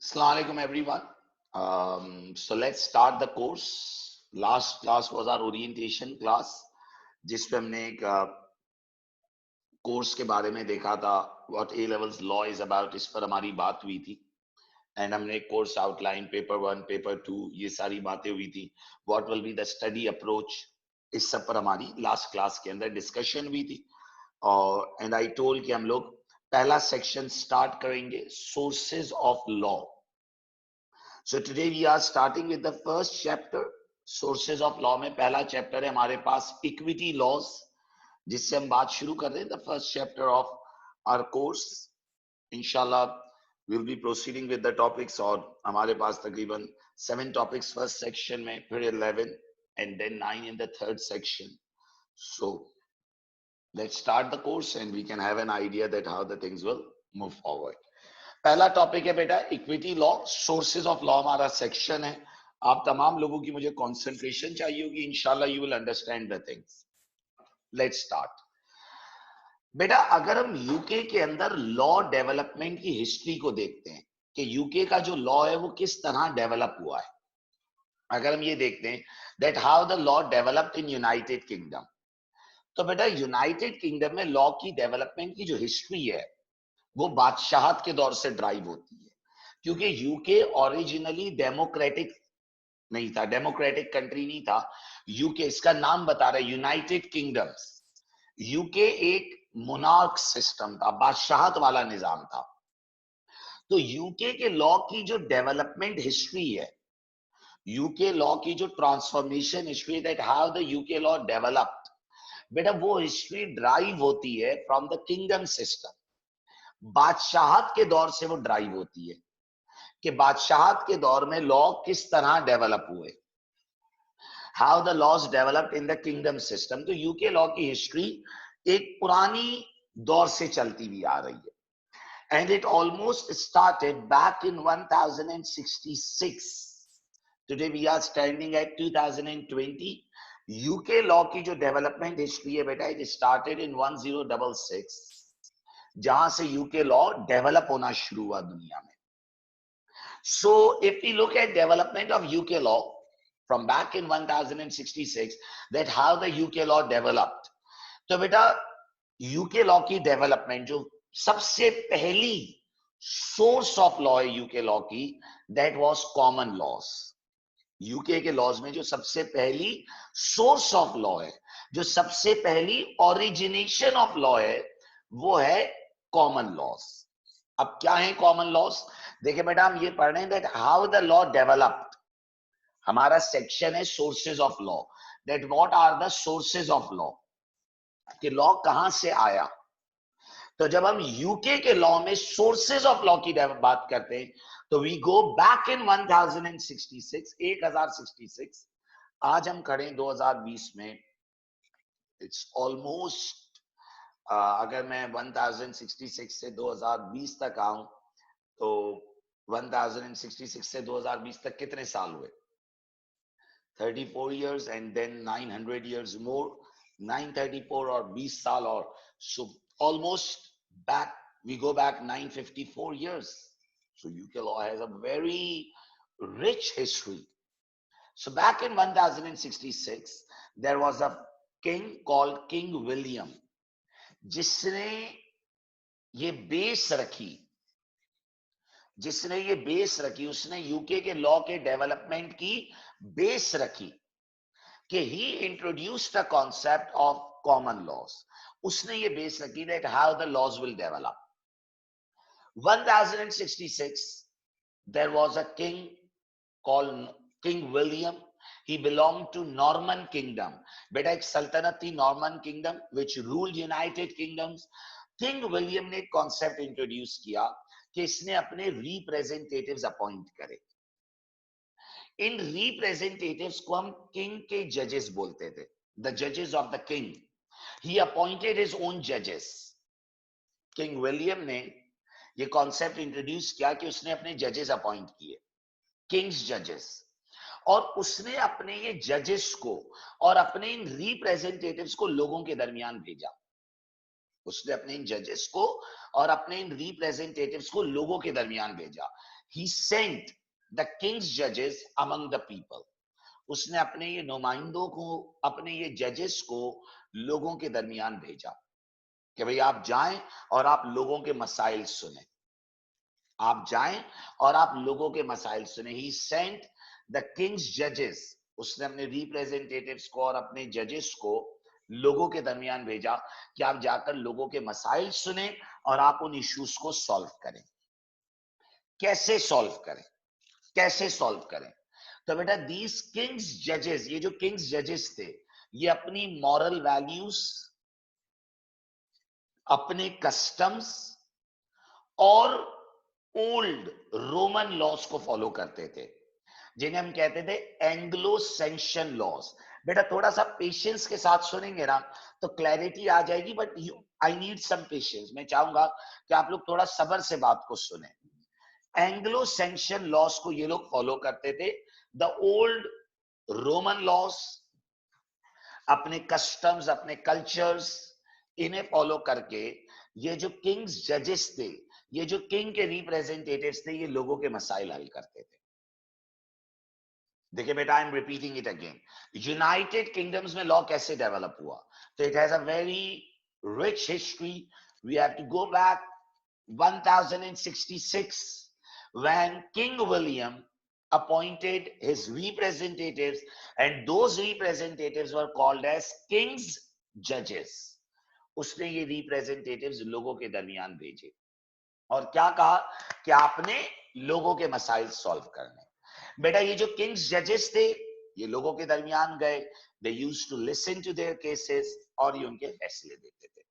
Assalamu alaikum everyone. So let's start the course. Last class was our orientation class, जिसपे हमने एक course के बारे में देखा था. What A levels law is about, इस पर हमारी बात हुई थी. एंड हमने कोर्स आउटलाइन पेपर 1 पेपर 2 ये सारी बातें हुई थी. What will be the study approach, इस सब पर हमारी लास्ट क्लास के अंदर डिस्कशन हुई थी. और एंड आई टोल्ड कि हम लोग पहला सेक्शन स्टार्ट करेंगे, sources of law. So today we are starting with the first chapter, sources of law. में पहला चैप्टर है हमारे पास इक्विटी लॉज, जिससे हम बात शुरू कर रहे हैं. The first chapter of our course. इंशाल्लाह will be proceeding with the topics. और हमारे पास तकरीबन 7 टॉपिक्स फर्स्ट सेक्शन में, फिर 11 and then 9 in the third section. So let's start the course and we can have an idea that how the things will move forward. पहला topic है बेटा equity law, sources of law हमारा section है. आप तमाम लोगों की मुझे कंसंट्रेशन चाहिए होगी. इंशाल्लाह you will understand the things. Let's start. बेटा अगर हम यूके के अंदर लॉ डेवलपमेंट की हिस्ट्री को देखते हैं कि यूके का जो लॉ है वो किस तरह डेवलप हुआ है, अगर हम ये देखते हैं that how the law developed in United kingdom, तो बेटा यूनाइटेड किंगडम में लॉ की डेवलपमेंट की जो हिस्ट्री है वो बादशाहत के दौर से ड्राइव होती है. क्योंकि यूके ओरिजिनली डेमोक्रेटिक नहीं था, डेमोक्रेटिक कंट्री नहीं था. यूके, इसका नाम बता रहा है यूनाइटेड किंगडम्स. यूके एक मोनार्क सिस्टम था, बादशाहत वाला निजाम था. तो यूके के लॉ की जो डेवलपमेंट हिस्ट्री है, यूके लॉ की जो transformation history, that how the UK law developed, बेटा वो हिस्ट्री ड्राइव होती है फ्रॉम द किंगडम सिस्टम. बादशाहत के दौर से वो ड्राइव होती है कि बादशाहत के दौर में लॉ किस तरह डेवलप हुए, how the laws developed in the kingdom system. तो यूके लॉ की हिस्ट्री एक पुरानी दौर से चलती हुई आ रही है. And it almost started back in 1066. Today we are standing at 2020. UK law की जो डेवलपमेंट हिस्ट्री है बेटा, इट स्टार्टेड इन 1066, जहां से यूके लॉ डेवलप होना शुरू हुआ दुनिया में. So if we look at development of UK law from back in 1066, that how the UK law developed. तो बेटा UK law की डेवलपमेंट जो सबसे पहली सोर्स ऑफ लॉ है यूके लॉ की, that was common laws. UK के laws में जो सबसे पहली सोर्स ऑफ लॉ है, जो सबसे पहली ओरिजिनेशन ऑफ लॉ है, वो है कॉमन लॉज. अब क्या है कॉमन लॉज? देखिए बेटा हम ये पढ़ रहे हैं that how the law developed. हमारा सेक्शन है sources of law, that what are the sources of law, कि लॉ कहां से आया. तो जब हम यूके के लॉ में सोर्सेज ऑफ लॉ की बात करते हैं तो वी गो बैक इन 1066. आज हम खड़े 2020 में. इट्स ऑलमोस्ट, अगर मैं 1066 से 2020 तक आऊं तो 1066 से 2020 तक कितने साल हुए? 34 years and then 900 years more. 934 और 20 साल और, so almost back, we go back 954 years. So UK law has a very rich history. So back in 1066 there was a king called King William, जिसने ये बेस रखी, उसने UK के law के development की बेस रखी कि he introduced a concept of common laws. उसने ये बेस रखी that how the laws will develop. 1066 there was a king called King William. He belonged to Norman Kingdom. बेटा एक सल्तनत थी Norman kingdom which ruled United Kingdoms. King William ने एक concept introduce किया कि इसने अपने रिप्रेजेंटेटिव्स अपॉइंट करे. इन रिप्रेजेंटेटिव्स को हम किंग के जजेस बोलते थे, द जजेस of the king. He appointed his own जजेस. किंग विलियम ने ये कॉन्सेप्ट इंट्रोड्यूस किया कि उसने अपने जजेस अपॉइंट किए, किंग्स जजेस. और उसने अपने ये जजेस को और अपने इन रिप्रेजेंटेटिव्स को लोगों के दरमियान भेजा. उसने अपने इन जजेस को और अपने इन रिप्रेजेंटेटिव्स को लोगों के दरमियान भेजा. ही सेंट द किंग्स जजेस अमंग द पीपल. उसने अपने ये नुमाइंदों को, अपने ये जजेस को लोगों के दरमियान भेजा कि भाई आप जाएं और आप लोगों के मसाइल सुने. आप जाएं और आप लोगों के मसाइल सुने. ही सेंट द किंग्स जजेस. उसने अपने रिप्रेजेंटेटिव्स को और अपने जजेस को लोगों के दरमियान भेजा कि आप जाकर लोगों के मसाइल सुने और आप उन इश्यूज को सॉल्व करें. कैसे सॉल्व करें, कैसे सॉल्व करें? तो बेटा दीज किंग्स जजेस, ये जो किंग्स जजेस थे, ये अपनी मॉरल वैल्यूज, अपने कस्टम्स और ओल्ड रोमन लॉस को फॉलो करते थे, जिन्हें हम कहते थे एंग्लो सैंक्शन लॉस. बेटा थोड़ा सा पेशेंस के साथ सुनेंगे ना तो क्लैरिटी आ जाएगी, but I need some patience. मैं चाहूंगा कि आप लोग थोड़ा सब्र से बात को सुने. एंग्लो सैंक्शन लॉस को ये लोग फॉलो करते थे. द ओल्ड रोमन लॉस, अपने कस्टम्स, अपने कल्चर्स, इन्हें फॉलो करके ये जो किंग्स जजेस थे, ये जो किंग के रिप्रेजेंटेटिव्स थे, ये लोगों के मसाइल हल करते थे. देखिए बेटा, I am repeating it again. United Kingdoms में लॉ कैसे डेवलप हुआ? तो it has a very rich history. We have to go back 1066 when King William appointed his representatives, and those representatives were called as king's judges. उसने ये representatives लोगों के दरमियान भेजे और क्या कहा कि आपने लोगों के मसाइल सॉल्व करने. बेटा ये जो किंग्स जजेस थे, ये लोगों के दरमियान गए. They used to listen to their cases और ये उनके फैसले देते थे.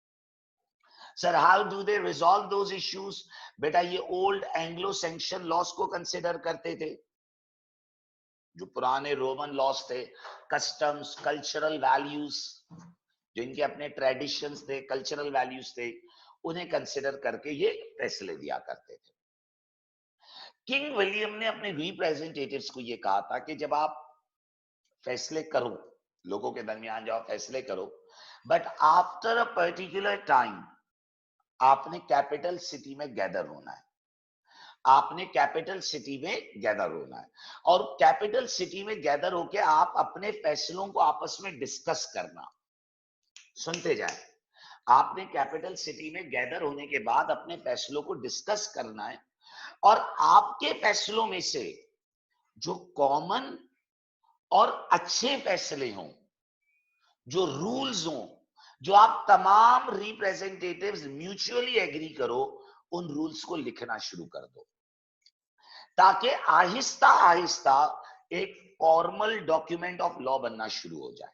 Sir how do they resolve those issues? बेटा ये ओल्ड एंग्लो सैंक्शन लॉस को कंसिडर करते थे, जो पुराने रोमन लॉस थे, कस्टम्स, कल्चरल वैल्यूज, जो इनके अपने ट्रेडिशंस थे, कल्चरल वैल्यूज थे, उन्हें कंसिडर करके ये फैसले दिया करते थे. किंग विलियम ने अपने रिप्रेजेंटेटिव्स को ये कहा था कि जब आप फैसले करो, लोगों के दरमियान जाओ फैसले करो, but after a particular time आपने कैपिटल सिटी में गैदर होना है. आपने कैपिटल सिटी में गैदर होना है और कैपिटल सिटी में गैदर होके आप अपने फैसलों को आपस में डिस्कस करना. सुनते जाए. आपने कैपिटल सिटी में गैदर होने के बाद अपने फैसलों को डिस्कस करना है और आपके फैसलों में से जो कॉमन और अच्छे फैसले हों, जो रूल्स हों, जो आप तमाम रिप्रेजेंटेटिव्स म्यूचुअली एग्री करो, उन रूल्स को लिखना शुरू कर दो, ताकि आहिस्ता आहिस्ता एक फॉर्मल डॉक्यूमेंट ऑफ लॉ बनना शुरू हो जाए.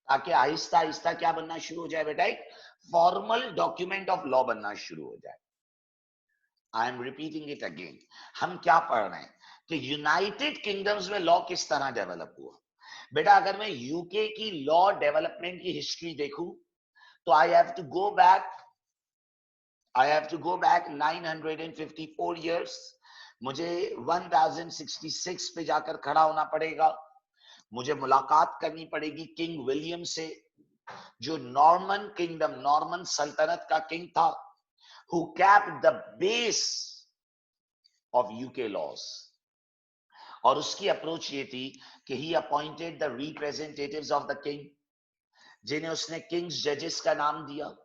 ताकि आहिस्ता आहिस्ता क्या बनना शुरू हो जाए बेटा? एक फॉर्मल डॉक्यूमेंट ऑफ लॉ बनना शुरू हो जाए. आई एम रिपीटिंग इट अगेन. हम क्या पढ़ रहे हैं कि यूनाइटेड किंगडम्स में लॉ किस तरह डेवलप हुआ. बेटा अगर मैं यूके की लॉ डेवलपमेंट की हिस्ट्री देखूं तो I have to go back 954 years. मुझे 1066 पे जाकर खड़ा होना पड़ेगा. मुझे मुलाकात करनी पड़ेगी किंग विलियम से, जो नॉर्मन किंगडम, नॉर्मन सल्तनत का किंग था, who kept the base of UK laws. और उसकी अप्रोच ये थी कि he appointed the representatives of the king, जिन्हें उसने किंग्स जजेस का नाम दिया.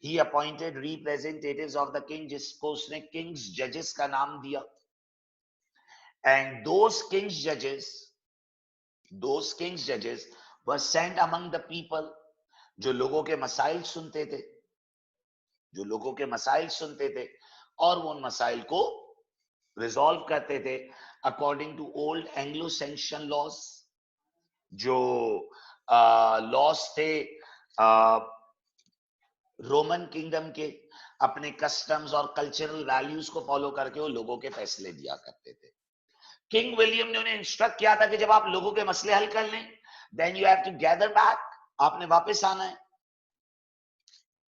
He appointed representatives of the king, जिसको उसने किंग्स जजेस का नाम दिया. And those king's judges were sent among the people, जो लोगों के मसाइल सुनते थे, जो लोगों के मसाइल सुनते थे और वो उन मसाइल को रिजॉल्व करते थे according to old Anglo Saxon laws. जो लॉस थे रोमन किंगडम के, अपने कस्टम्स और कल्चरल वैल्यूज को फॉलो करके वो लोगों के फैसले दिया करते थे. किंग विलियम ने उन्हें इंस्ट्रक्ट किया था कि जब आप लोगों के मसले हल कर लें, then you have to gather back, आपने वापस आना है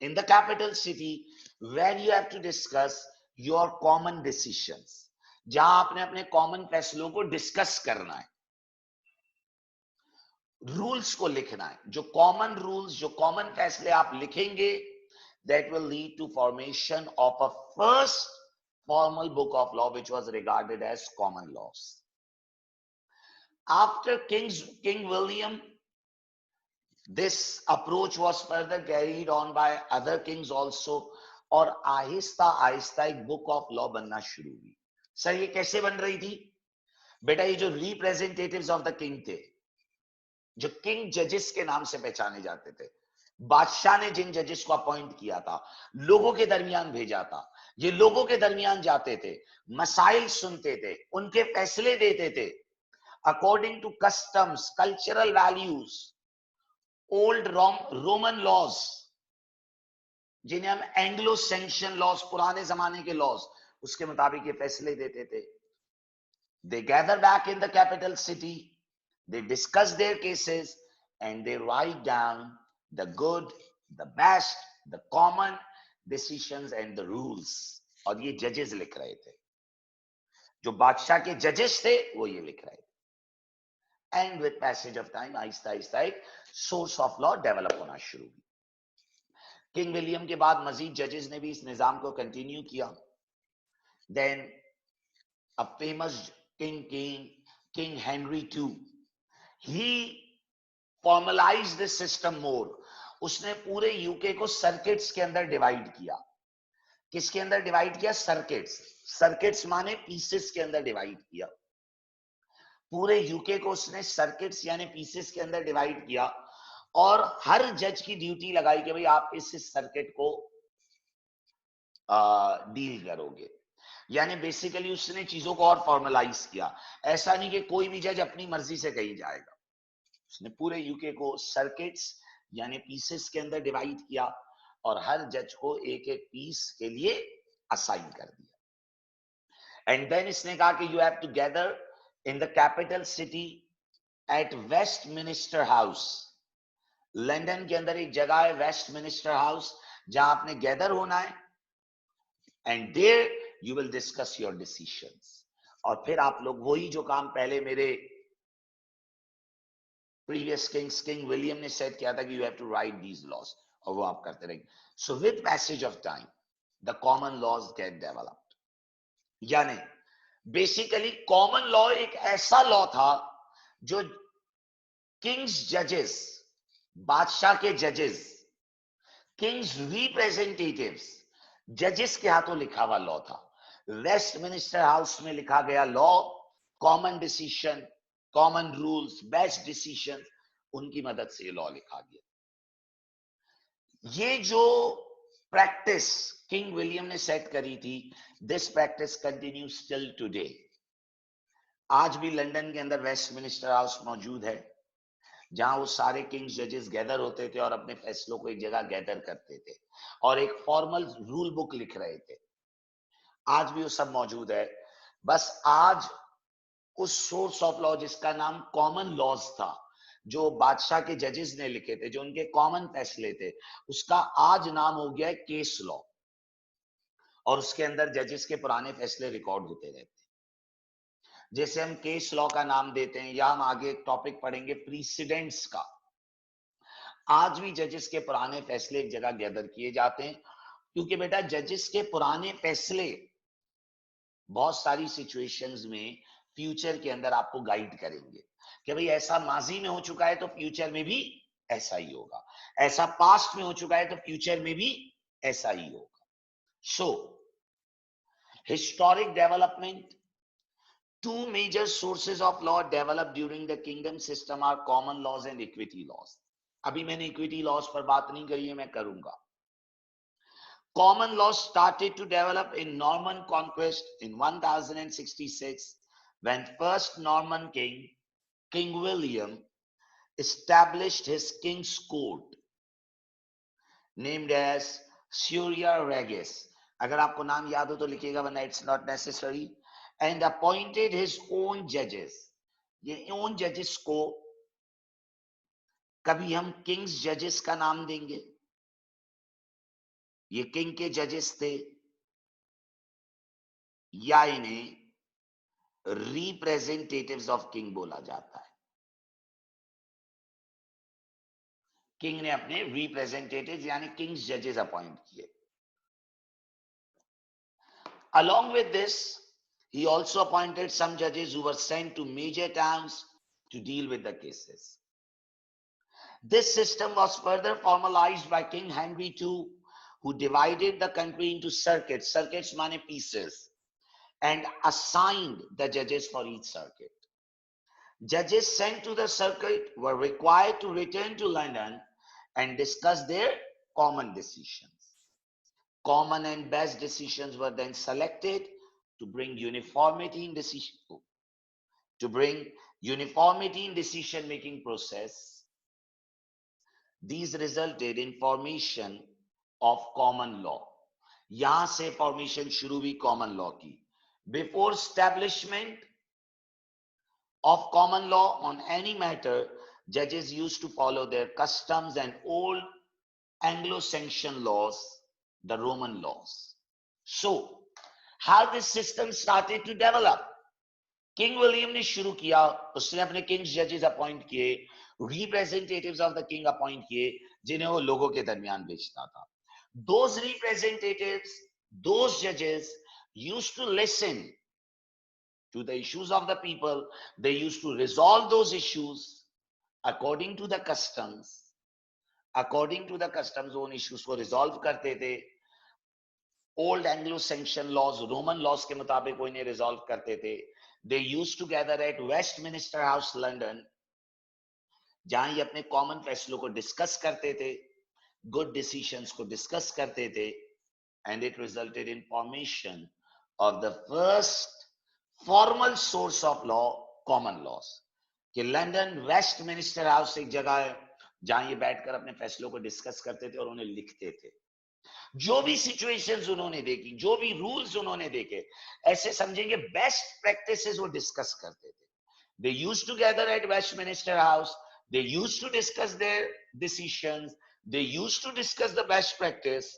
in the capital city where you have to discuss your common decisions, जहां आपने अपने कॉमन फैसलों को डिस्कस करना है. रूल्स को लिखना है, जो कॉमन रूल्स, जो कॉमन फैसले आप लिखेंगे, that will lead to formation of a first formal book of law which was regarded as common laws. After King William, this approach was further carried on by other kings also, और आहिस्ता आहिस्ता एक book of law बनना शुरू हुई. Sir ये कैसे बन रही थी? बेटा ये जो रिप्रेजेंटेटिव्स ऑफ द किंग थे, जो किंग जजेस के नाम से पहचाने जाते थे, बादशाह ने जिन जजेस को अपॉइंट किया था, लोगों के दरमियान भेजा था, ये लोगों के दरमियान जाते थे, मसाइल सुनते थे, उनके फैसले देते थे according to customs, cultural values, old Roman laws, जिन्हें हम एंग्लो सैंक्शन लॉज, पुराने जमाने के लॉज, उसके मुताबिक ये फैसले देते थे. They gather back in the capital city, they discuss their cases, and they write down the good, the best, the common decisions and the rules. और ये जजेस लिख रहे थे, जो बादशाह के जजेस थे वो ये लिख रहे थे. And with passage of time Aahista Aahista एक सोर्स ऑफ लॉ डेवलप होना शुरू हुई. किंग विलियम के बाद मजीद जजेस ने भी इस निजाम को कंटिन्यू किया. Then a famous king Henry II, he formalized this system more. उसने पूरे यूके को सर्किट्स के अंदर डिवाइड किया. किसके अंदर डिवाइड किया? सर्किट्स. सर्किट्स माने पीसेस के अंदर डिवाइड किया. पूरे यूके को उसने सर्किट्स यानी पीसेस के अंदर डिवाइड किया और हर जज की ड्यूटी लगाई कि भाई आप इस सर्किट को डील करोगे. यानी बेसिकली उसने चीजों को और फॉर्मलाइज किया. ऐसा नहीं कि कोई भी जज अपनी मर्जी से कहीं जाएगा. उसने पूरे यूके को सर्किट्स यानी पीसेस के अंदर डिवाइड किया और हर जज को एक एक पीस के लिए असाइन कर दिया. एंड देन इसने कहा कि you have to gather in the capital city at Westminster house. London के अंदर एक जगह है वेस्टमिनिस्टर हाउस, जहां आपने गैदर होना है. And there you will discuss your decisions. और फिर आप लोग वही जो काम पहले मेरे प्रीवियस किंग विलियम ने सेट किया था कि you have to write these laws, और वो आप करते रहेंगे. So with passage of time the common laws get developed. यानी बेसिकली कॉमन लॉ एक ऐसा लॉ था जो किंग्स जजेस, बादशाह के जजेस, किंग्स रिप्रेजेंटेटिव्स, जजेस के हाथों लिखा हुआ लॉ था. वेस्टमिनिस्टर हाउस में लिखा गया law, common decision, common rules, best decision, उनकी मदद से लॉ लिखा गया. ये जो प्रैक्टिस किंग विलियम ने सेट करी थी, this practice continue still today. आज भी लंदन के अंदर वेस्टमिनिस्टर हाउस मौजूद है, जहां वो सारे किंग्स जजेस गैदर होते थे और अपने फैसलों को एक जगह गैदर करते थे और एक फॉर्मल रूल बुक लिख रहे थे. आज भी वो सब मौजूद है. बस आज उस सोर्स ऑफ लॉ जिसका नाम कॉमन लॉज था, जो बादशाह के जजेस ने लिखे थे, जो उनके कॉमन फैसले थे, उसका आज नाम हो गया है केस लॉ. और उसके अंदर जजेस के पुराने फैसले रिकॉर्ड होते रहते हैं. जैसे हम केस लॉ का नाम देते हैं, या हम आगे एक टॉपिक पढ़ेंगे प्रीसिडेंट्स का. आज भी जजेस के पुराने फैसले एक जगह गैदर किए जाते हैं, क्योंकि बेटा जजेस के पुराने फैसले बहुत सारी सिचुएशंस में फ्यूचर के अंदर आपको गाइड करेंगे कि भाई ऐसा माजी में हो चुका है तो फ्यूचर में भी ऐसा ही होगा, ऐसा पास्ट में हो चुका है तो फ्यूचर में भी ऐसा ही होगा. So historic development, two major sources of law developed during the kingdom system are common laws and equity laws. अभी मैंने equity laws पर बात नहीं करी है, मैं करूंगा. Common laws started to develop in Norman conquest in 1066 when first Norman king, King William, established his king's court named as Curia Regis. अगर आपको नाम याद हो तो लिखिएगा, वरना it's not necessary. And appointed his own judges. ये own judges को कभी हम किंग्स जजेस का नाम देंगे, ये किंग के जजेस थे, या इन्हें रिप्रेजेंटेटिव्स ऑफ किंग बोला जाता है. किंग ने अपने रिप्रेजेंटेटिव्स यानी किंग्स जजेस अपॉइंट किए. Along with this, he also appointed some judges who were sent to major towns to deal with the cases. This system was further formalized by King Henry II, who divided the country into circuits, circuits mean pieces, and assigned the judges for each circuit. Judges sent to the circuit were required to return to London and discuss their common decisions. Common and best decisions were then selected to bring uniformity in decision making process. These resulted in formation of common law. यहां से formation शुरू हुई common law की. Before establishment of common law on any matter, judges used to follow their customs and old Anglo-Saxon laws, the Roman laws. So, how this system started to develop? King William ने शुरू किया, उसने अपने king's जजेस appoint किए, representatives of the king appoint किए, जिन्हें वो लोगों के दरमियान भेजता था. Those representatives, those judges used to listen to the issues of the people. They used to resolve those issues according to the customs. According to the customs, उन issues को resolve करते थे. Old Anglo-Saxon laws, Roman laws के मुताबिक वो इन्हें resolve करते थे. They used to gather at Westminster House, London, जहां ये अपने कॉमन फैसलों को डिस्कस करते थे, गुड डिसीजंस को डिस्कस करते थे, and it resulted in formation of the first formal source of law, common laws. कि लंदन वेस्टमिनिस्टर हाउस एक जगह है जहां ये बैठकर अपने फैसलों को डिस्कस करते थे और उन्हें लिखते थे. जो भी सिचुएशंस उन्होंने देखी, जो भी रूल्स उन्होंने देखे, ऐसे समझेंगे बेस्ट प्रैक्टिसेस वो डिस्कस करते थे. They used to gather at Westminster House. They used to discuss their decisions. They used to discuss the best practice,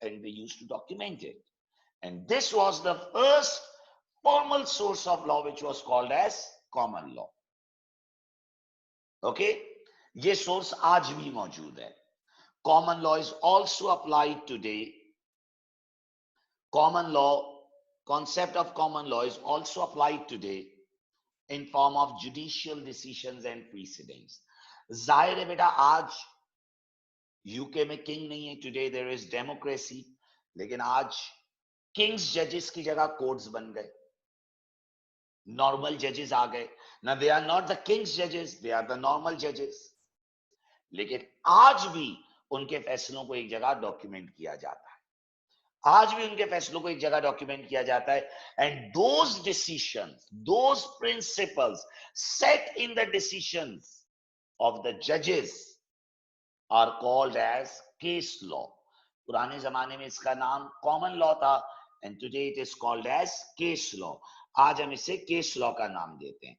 and they used to document it. And this was the first formal source of law, which was called as common law. Okay, ये source आज भी मौजूद है. Common law is also applied today. Common law, concept of common law is also applied today in form of judicial decisions and precedents. जाहिर है बेटा, आज UK में किंग नहीं है. टुडे देयर इज डेमोक्रेसी, लेकिन आज किंग्स जजेस की जगह कोर्ट्स बन गए, नॉर्मल जजेस आ गए ना. They are not the Kings जजेस, दे आर द नॉर्मल जजेस. लेकिन आज भी उनके फैसलों को एक जगह डॉक्यूमेंट किया जाता है. आज भी उनके फैसलों को एक जगह डॉक्यूमेंट किया जाता है. And those decisions, those principles set in the decisions of the जजेस are called as case law. पुराने जमाने में इसका नाम कॉमन लॉ था, and today it is called as case law. आज हम इसे केस लॉ का नाम देते हैं.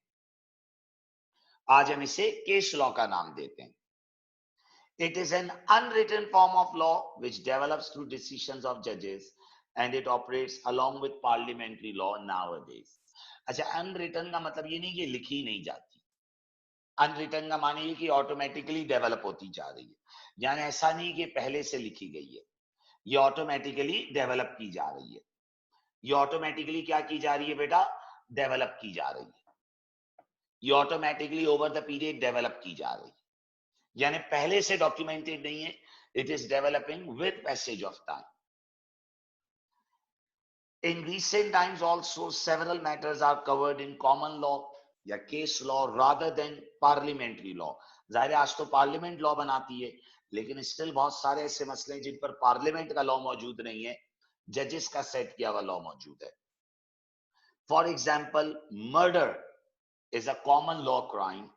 आज हम इसे केस लॉ का नाम देते हैं. It is an unwritten form of law which develops through decisions of judges, and it operates along with parliamentary law nowadays. अच्छा, unwritten का मतलब ये नहीं कि लिखी नहीं जाती. Unwritten का माने ये कि ऑटोमेटिकली डेवलप होती जा रही है. यानी ऐसा नहीं कि पहले से लिखी गई है, ये ऑटोमेटिकली डेवलप की जा रही है. ये ऑटोमेटिकली क्या की जा रही है बेटा? डेवलप की जा रही है. ये automatically over the period develop की जा रही है. यानी पहले से डॉक्यूमेंटेड नहीं है. It is developing with passage of time. In recent times also several matters are covered in common law या case law rather than parliamentary law. जाहिर है आज तो पार्लियामेंट लॉ बनाती है, लेकिन स्टिल बहुत सारे ऐसे मसले हैं जिन पर पार्लियामेंट का लॉ मौजूद नहीं है, जजेस का सेट किया हुआ लॉ मौजूद है. For example, murder is a common law crime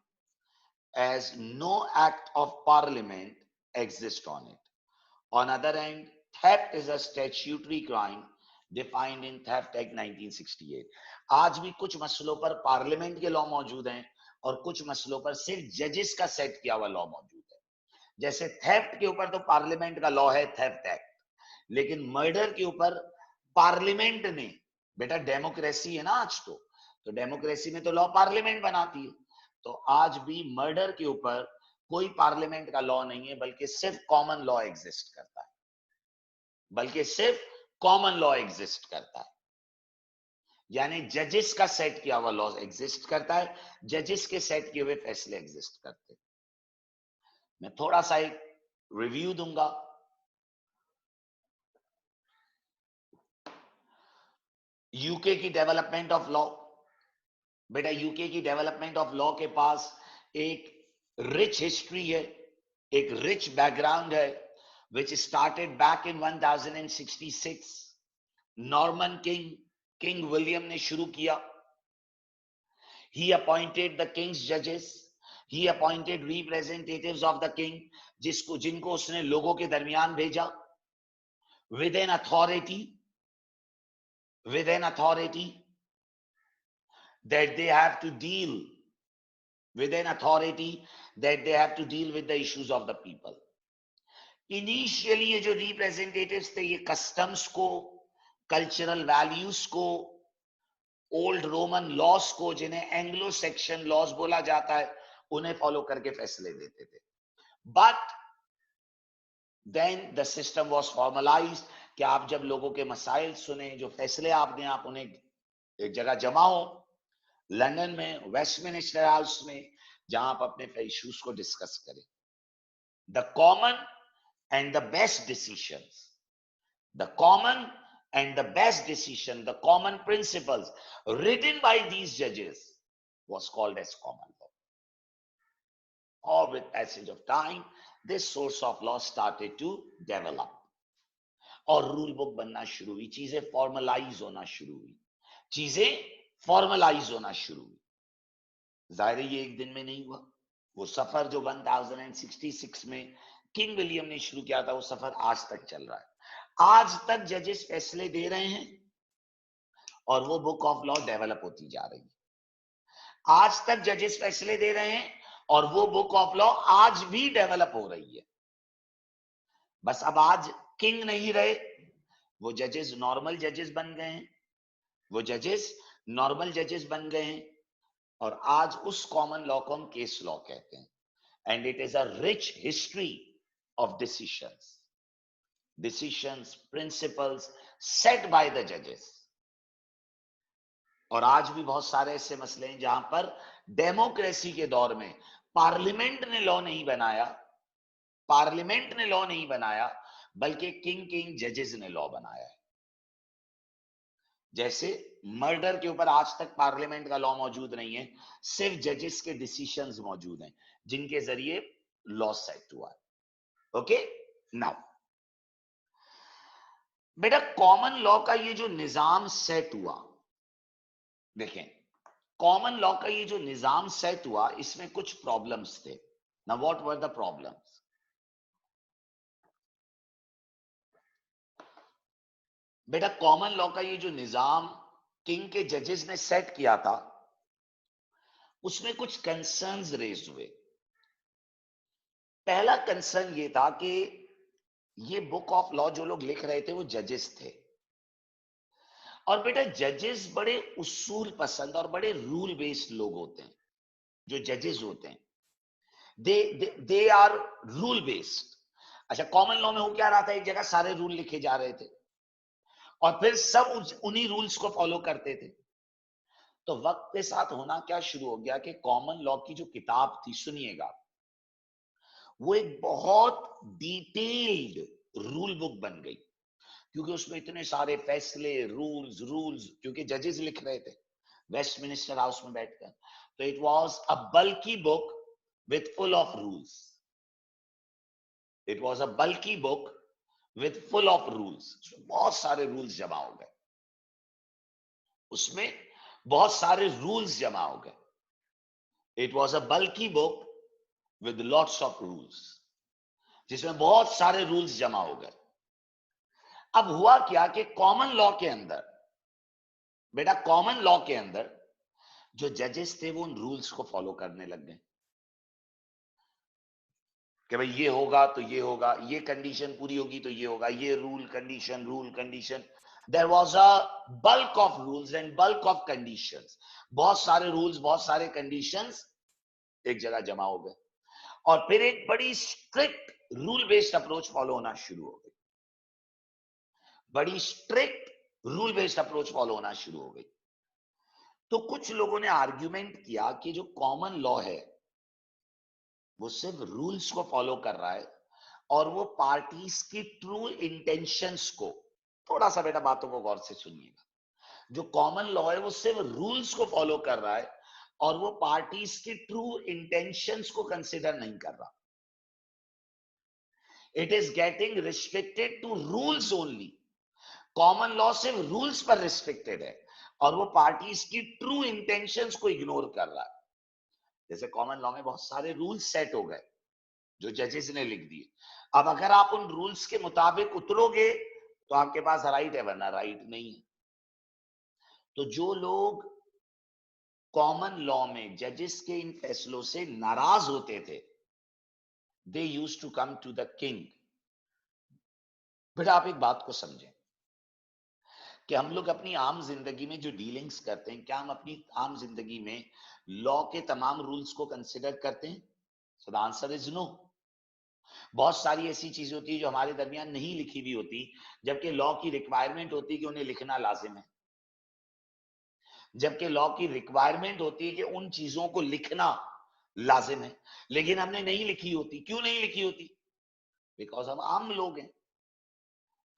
as no act of parliament exists on it. On other hand, theft is a statutory crime defined in Theft Act 1968. आज भी कुछ मसलों पर पार्लियामेंट के लॉ मौजूद हैं और कुछ मसलों पर सिर्फ जजेस का सेट किया हुआ लॉ मौजूद है. जैसे थेफ्ट के ऊपर तो पार्लियामेंट का लॉ है, थेफ्ट एक्ट, लेकिन मर्डर के ऊपर पार्लियामेंट ने, बेटा डेमोक्रेसी है ना आज तो डेमोक्रेसी में तो लॉ पार्लियामेंट बनाती है. तो आज भी मर्डर के ऊपर कोई पार्लियामेंट का लॉ नहीं है, बल्कि सिर्फ कॉमन लॉ एग्जिस्ट करता है, बल्कि सिर्फ कॉमन लॉ एग्जिस्ट करता है। यानी जजेस का सेट किया हुआ लॉ एग्जिस्ट करता है, जजेस के सेट किए हुए फैसले एग्जिस्ट करते हैं। मैं थोड़ा सा एक रिव्यू दूंगा। यूके की डेवलपमेंट ऑफ लॉ, बेटा यूके की डेवलपमेंट ऑफ लॉ के पास एक रिच हिस्ट्री है, एक रिच बैकग्राउंड है, which started back in 1066. Norman king William ने शुरू किया। He appointed the king's judges, he appointed representatives of the king, जिनको उसने लोगों के दरमियान भेजा, with an authority that they have to deal with the issues of the people. Initially ये जो रिप्रेजेंटेटिव्स थे, ये कस्टम्स को, कल्चरल वैल्यूज को, ओल्ड रोमन लॉस को, जिन्हें एंग्लो सेक्शन लॉस बोला जाता है, उन्हें फॉलो करके फैसले देते थे। But then the system was formalised कि आप जब लोगों के मसाइल सुने, जो फैसले आप दें, आप उन्हें एक जगह जमा हो, लंदन में वेस्टमिनिस्टर हाउस में, जहां आप अपने इश्यूज को डिस्कस करें। The common and the best decisions, the common principles written by these judges was called as common law. Or with passage of time, this source of law started to develop और rule book बनना शुरू हुई, चीजें formalise होना शुरू हुई। जाहिर है ये एक दिन में नहीं हुआ। वो सफर जो 1066 में किंग विलियम ने शुरू किया था, वो सफर आज तक चल रहा है। आज तक जजेस फैसले दे रहे हैं और वो बुक ऑफ लॉ डेवलप होती जा रही है। आज तक जजेस फैसले दे रहे हैं और वो बुक ऑफ लॉ आज भी डेवलप हो रही है। बस अब आज किंग नहीं रहे, वो जजेस नॉर्मल जजेस बन गए हैं, और आज उस कॉमन लॉ को हम केस लॉ कहते हैं। And it is a rich history of decisions, principles set by the judges. और आज भी बहुत सारे ऐसे मसले हैं जहां पर डेमोक्रेसी के दौर में पार्लियामेंट ने लॉ नहीं बनाया, बल्कि किंग जजेस ने लॉ बनाया है। जैसे मर्डर के ऊपर आज तक पार्लियामेंट का लॉ मौजूद नहीं है, सिर्फ जजेस के डिसीजंस मौजूद हैं, जिनके जरिए लॉ सेट हुआ है। ओके, नाउ बेटा कॉमन लॉ का ये जो निजाम सेट हुआ, देखें कॉमन लॉ का ये जो निजाम सेट हुआ, इसमें कुछ प्रॉब्लम्स थे। Now what were the problems? बेटा कॉमन लॉ का ये जो निजाम किंग के जजेस ने सेट किया था, उसमें कुछ कंसर्न्स रेज हुए। पहला कंसर्न ये था कि ये बुक ऑफ लॉ जो लोग लिख रहे थे वो जजेस थे, और बेटा जजेस बड़े उसूल पसंद और बड़े रूल बेस्ड लोग होते हैं। जो जजेस होते हैं दे आर रूल बेस्ड। अच्छा, कॉमन लॉ में हो क्या रहा था, एक जगह सारे रूल लिखे जा रहे थे और फिर सब उन्हीं रूल्स को फॉलो करते थे। तो वक्त के साथ होना क्या शुरू हो गया कि कॉमन लॉ की जो किताब थी, सुनिएगा, वो एक बहुत डिटेल्ड रूल बुक बन गई, क्योंकि उसमें इतने सारे फैसले, रूल्स, क्योंकि जजेस लिख रहे थे वेस्टमिनिस्टर हाउस में बैठकर। तो it was a bulky book with full of rules. बहुत सारे रूल्स जमा हो गए उसमें, it was a bulky book with lots of rules, जिसमें बहुत सारे रूल्स जमा हो गए। अब हुआ क्या कि कॉमन लॉ के अंदर जो जजेस थे वो उन रूल्स को फॉलो करने लग गए कि भाई ये होगा तो ये होगा, ये कंडीशन पूरी होगी तो ये होगा, ये rule condition. There was a bulk of rules and bulk of conditions. बहुत सारे रूल्स, बहुत सारे कंडीशंस एक जगह जमा हो गए, और फिर एक बड़ी strict rule based approach follow होना शुरू हो गई, बड़ी strict rule based approach follow होना शुरू हो गई। तो कुछ लोगों ने आर्ग्यूमेंट किया कि जो कॉमन लॉ है वो सिर्फ रूल्स को फॉलो कर रहा है और वो पार्टीज की ट्रू इंटेंशंस को, थोड़ा सा बेटा बातों को गौर से सुनिएगा, जो कॉमन लॉ है वो सिर्फ रूल्स को फॉलो कर रहा है और वो पार्टीज की ट्रू इंटेंशंस को कंसिडर नहीं कर रहा। It is getting restricted to rules only. Common law सिर्फ रूल्स पर रिस्ट्रिक्टेड है और वो पार्टीज की ट्रू इंटेंशंस को इग्नोर कर रहा है। जैसे कॉमन लॉ में बहुत सारे रूल्स सेट हो गए जो जजेस ने लिख दिए, अब अगर आप उन रूल्स के मुताबिक उतरोगे तो आपके पास राइट है, वरना राइट नहीं है। तो जो लोग कॉमन लॉ में जजेस के इन फैसलों से नाराज होते थे, they used to come to the king. बेटा आप एक बात को समझें कि हम लोग अपनी आम जिंदगी में जो डीलिंग्स करते हैं, क्या हम अपनी आम जिंदगी में लॉ के तमाम रूल्स को कंसिडर करते हैं? So the answer is no. बहुत सारी ऐसी चीजें होती है जो हमारे दरमियान नहीं लिखी हुई होती, जबकि लॉ की रिक्वायरमेंट होती है कि उन्हें लिखना लाजिम है, जबकि लॉ की रिक्वायरमेंट होती है कि उन चीजों को लिखना लाजिम है, लेकिन हमने नहीं लिखी होती। क्यों नहीं लिखी होती? बिकॉज हम आम लोग हैं।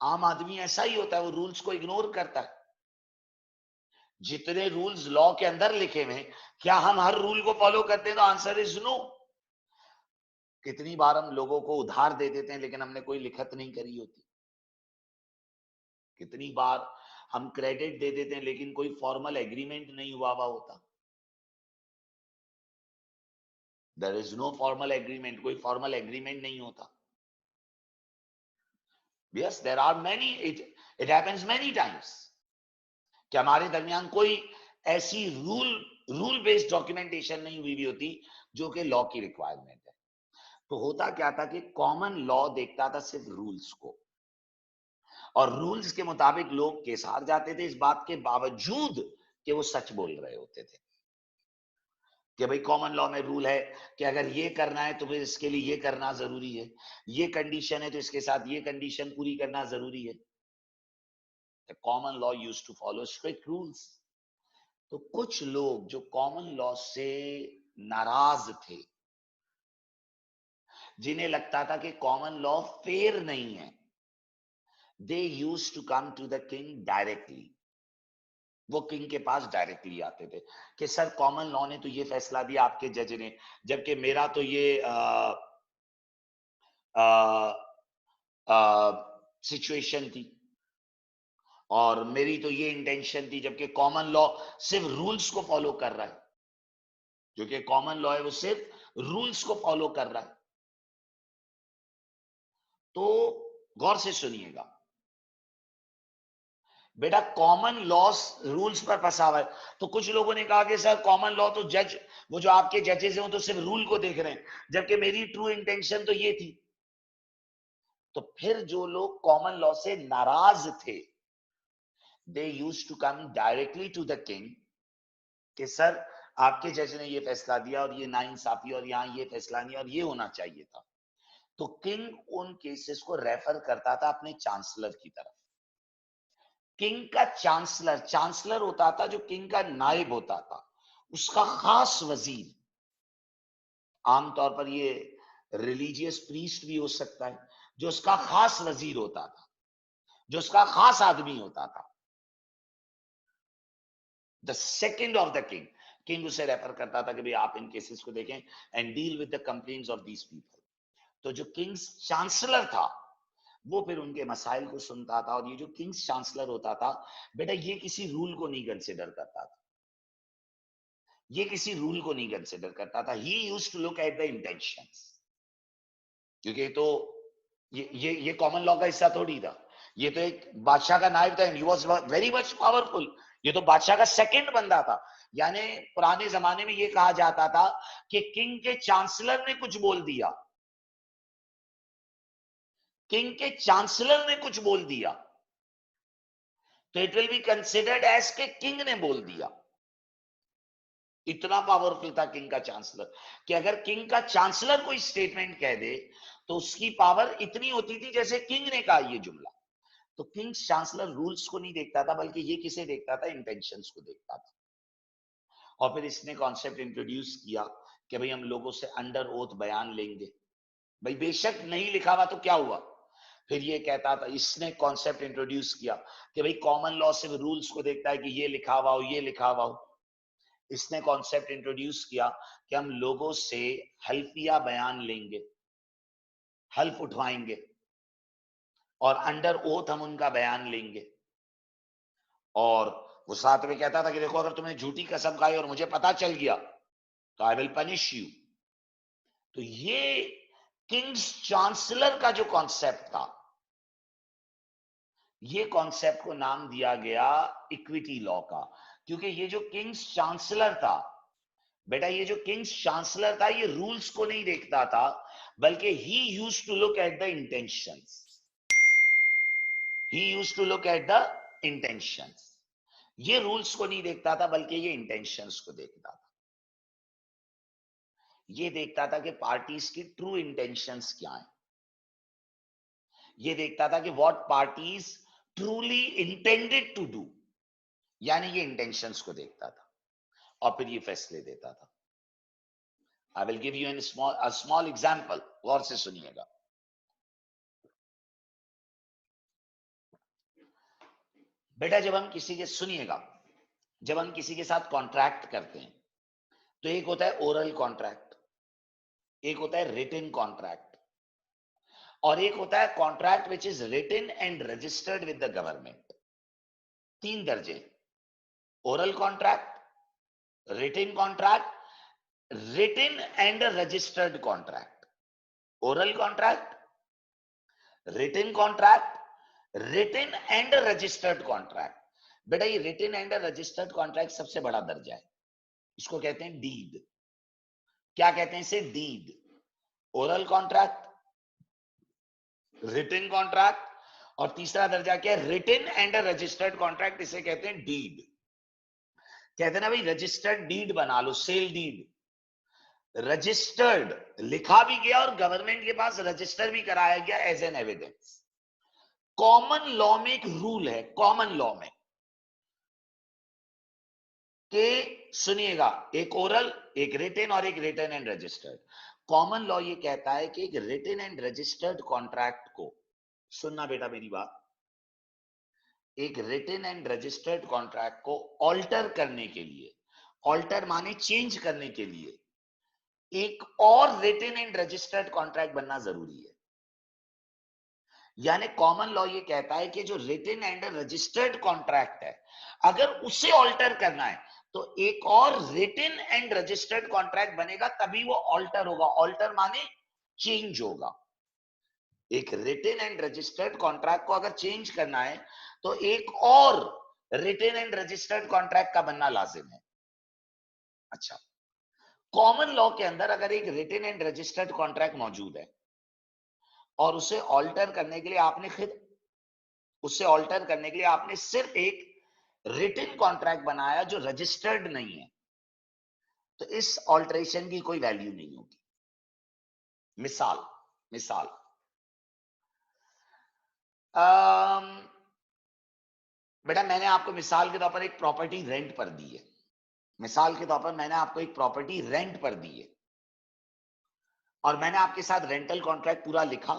आम आदमी ऐसा ही होता है, वो रूल्स को इग्नोर करता है। जितने रूल्स लॉ के अंदर लिखे हुए हैं, क्या हम हर रूल को फॉलो करते हैं? तो आंसर इज नो। कितनी बार हम लोगों को उधार दे देते हैं लेकिन हमने कोई लिखत नहीं करी होती। कितनी बार हम क्रेडिट दे देते हैं लेकिन कोई फॉर्मल एग्रीमेंट नहीं हुआ हुआ होता। There is no formal agreement, कोई फॉर्मल एग्रीमेंट नहीं होता। Yes, there are many, it happens many times कि हमारे दरमियान कोई ऐसी रूल बेस्ड डॉक्यूमेंटेशन नहीं हुई भी होती जो कि लॉ की रिक्वायरमेंट है। तो होता क्या था कि कॉमन लॉ देखता था सिर्फ रूल्स को, और रूल्स के मुताबिक लोग केस हार जाते थे, इस बात के बावजूद कि वो सच बोल रहे होते थे कि भाई कॉमन लॉ में रूल है कि अगर ये करना है तो फिर इसके लिए ये करना जरूरी है, ये कंडीशन है तो इसके साथ ये कंडीशन पूरी करना जरूरी है। The common law used to follow strict rules. तो कुछ लोग जो कॉमन लॉ से नाराज थे, जिन्हें लगता था कि कॉमन लॉ फेयर नहीं है, they use to come to the king directly. वो किंग के पास डायरेक्टली आते थे कि सर कॉमन लॉ ने तो ये फैसला दिया आपके जज ने, जबकि मेरा तो ये सिचुएशन थी और मेरी तो ये इंटेंशन थी, जबकि कॉमन लॉ सिर्फ रूल्स को फॉलो कर रहा है। जो कि कॉमन लॉ है वो सिर्फ रूल्स को फॉलो कर रहा है। तो गौर से सुनिएगा बेटा, कॉमन लॉस रूल्स पर फंसा हुआ है। तो कुछ लोगों ने कहा कि सर कॉमन लॉ तो जज, वो जो आपके जजेस हैं वो तो सिर्फ रूल को देख रहे हैं, जबकि मेरी ट्रू इंटेंशन तो ये थी। तो फिर जो लोग कॉमन लॉ से नाराज थे, they used to come directly to the king कि सर आपके जज ने ये फैसला दिया और ये नाइंसाफी, और यहाँ ये फैसला नहीं और ये होना चाहिए था। तो किंग उन केसेस को रेफर करता था अपने चांसलर की तरफ। किंग का चांसलर, चांसलर होता था जो किंग का नायब होता था, उसका खास वजीर। आमतौर पर ये रिलीजियस प्रीस्ट भी हो सकता है, जो उसका खास वजीर होता था, जो उसका खास आदमी होता था, the second of the king. King उसे रेफर करता था कि भाई आप इन केसेस को देखें and deal with the complaints of these people. तो जो किंग्स चांसलर था वो फिर उनके मसाइल को सुनता था। और ये जो किंग्स चांसलर होता था बेटा, ये किसी रूल को नहीं कंसिडर करता था, ये किसी रूल को नहीं कंसिडर करता था। He used to look at the intentions. क्योंकि तो ये कॉमन लॉ का हिस्सा थोड़ी था, ये तो एक बादशाह का नायब था, he was very much powerful. ये तो बादशाह का सेकंड बंदा था। यानी पुराने जमाने में ये कहा जाता था कि किंग के चांसलर ने कुछ बोल दिया, किंग के चांसलर ने कुछ बोल दिया तो it will be considered as के किंग ने बोल दिया। इतना पावरफुल था किंग का चांसलर कि अगर किंग का चांसलर कोई स्टेटमेंट कह दे तो उसकी पावर इतनी होती थी जैसे किंग ने कहा ये जुमला। तो किंग्स चांसलर रूल्स को नहीं देखता था, बल्कि ये किसे देखता था, इंटेंशंस को देखता था। और फिर इसने कॉन्सेप्ट इंट्रोड्यूस किया कि भाई हम लोगों से अंडर ओथ बयान लेंगे। भाई बेशक नहीं लिखा हुआ तो क्या हुआ। फिर ये कहता था, इसने कॉन्सेप्ट इंट्रोड्यूस किया कि भाई कॉमन लॉ सिर्फ रूल्स को देखता है कि ये लिखा हुआ हो, ये लिखा हुआ हो। इसने कॉन्सेप्ट इंट्रोड्यूस किया कि हम लोगों से हल्फिया बयान लेंगे, हल्फ उठवाएंगे और अंडर ओथ हम उनका बयान लेंगे। और वो साथ में कहता था कि देखो अगर तुमने झूठी कसम खाई और मुझे पता चल गया तो आई विल पनिश यू। तो ये किंग्स चांसलर का जो कॉन्सेप्ट था, ये कॉन्सेप्ट को नाम दिया गया इक्विटी लॉ का। क्योंकि ये जो किंग्स चांसलर था, बेटा ये जो किंग्स चांसलर था ये रूल्स को नहीं देखता था, बल्कि he used to look at the intentions. He used to look at the intentions. ये रूल्स को नहीं देखता था, बल्कि ये इंटेंशंस को देखता था। ये देखता था कि पार्टीज की ट्रू इंटेंशंस क्या है। ये देखता था कि what parties truly intended to do, यानी ये इंटेंशंस को देखता था और फिर ये फैसले देता था। I will give you an small example, गौर से सुनिएगा। बेटा जब हम किसी के, सुनिएगा, जब हम किसी के साथ कॉन्ट्रैक्ट करते हैं तो एक होता है ओरल कॉन्ट्रैक्ट, एक होता है रिटन कॉन्ट्रैक्ट, और एक होता है contract which is written and registered with the government. तीन दर्जे, oral contract, written contract, written and registered contract. Oral contract, written contract, written and registered contract. बेटा ये रिटन एंड रजिस्टर्ड कॉन्ट्रैक्ट सबसे बड़ा दर्जा है, इसको कहते हैं डीड। क्या कहते हैं इसे, deed. Oral contract, written contract, और तीसरा दर्जा क्या है, रिटन एंड रजिस्टर्ड कॉन्ट्रैक्ट, इसे कहते हैं डीड। कहते हैं ना भाई रजिस्टर्ड डीड बना लो, सेल डीड। रजिस्टर्ड लिखा भी गया और गवर्नमेंट के पास रजिस्टर भी कराया गया as an evidence. Common law में एक रूल है, कॉमन लॉ में, कि सुनिएगा, एक ओरल, एक रिटन और एक written and registered. Common law ये कहता है कि एक रिटन एंड रजिस्टर्ड कॉन्ट्रैक्ट को, सुनना बेटा मेरी बात, एक रिटन एंड रजिस्टर्ड कॉन्ट्रैक्ट को ऑल्टर करने के लिए, ऑल्टर माने चेंज करने के लिए, एक और रिटन एंड रजिस्टर्ड कॉन्ट्रैक्ट बनना जरूरी है। यानी कॉमन लॉ ये कहता है कि जो रिटन एंड रजिस्टर्ड कॉन्ट्रैक्ट है, अगर उसे ऑल्टर करना है तो एक और रिटन एंड रजिस्टर्ड कॉन्ट्रैक्ट बनेगा, तभी वो ऑल्टर होगा। ऑल्टर माने चेंज होगा। एक रिटन एंड रजिस्टर्ड कॉन्ट्रैक्ट को अगर चेंज करना है तो एक और रिटन एंड रजिस्टर्ड कॉन्ट्रैक्ट का बनना लाजिम है। अच्छा, कॉमन लॉ के अंदर अगर एक रिटन एंड रजिस्टर्ड कॉन्ट्रैक्ट मौजूद है और उसे ऑल्टर करने के लिए आपने खुद, उससे ऑल्टर करने के लिए आपने सिर्फ एक रिटन कॉन्ट्रैक्ट बनाया जो रजिस्टर्ड नहीं है, तो इस ऑल्टरेशन की कोई वैल्यू नहीं होगी। मिसाल, मिसाल बेटा मैंने आपको मिसाल के तौर पर एक प्रॉपर्टी रेंट पर दी है, मिसाल के तौर पर मैंने आपको एक प्रॉपर्टी रेंट पर दी है और मैंने आपके साथ रेंटल कॉन्ट्रैक्ट पूरा लिखा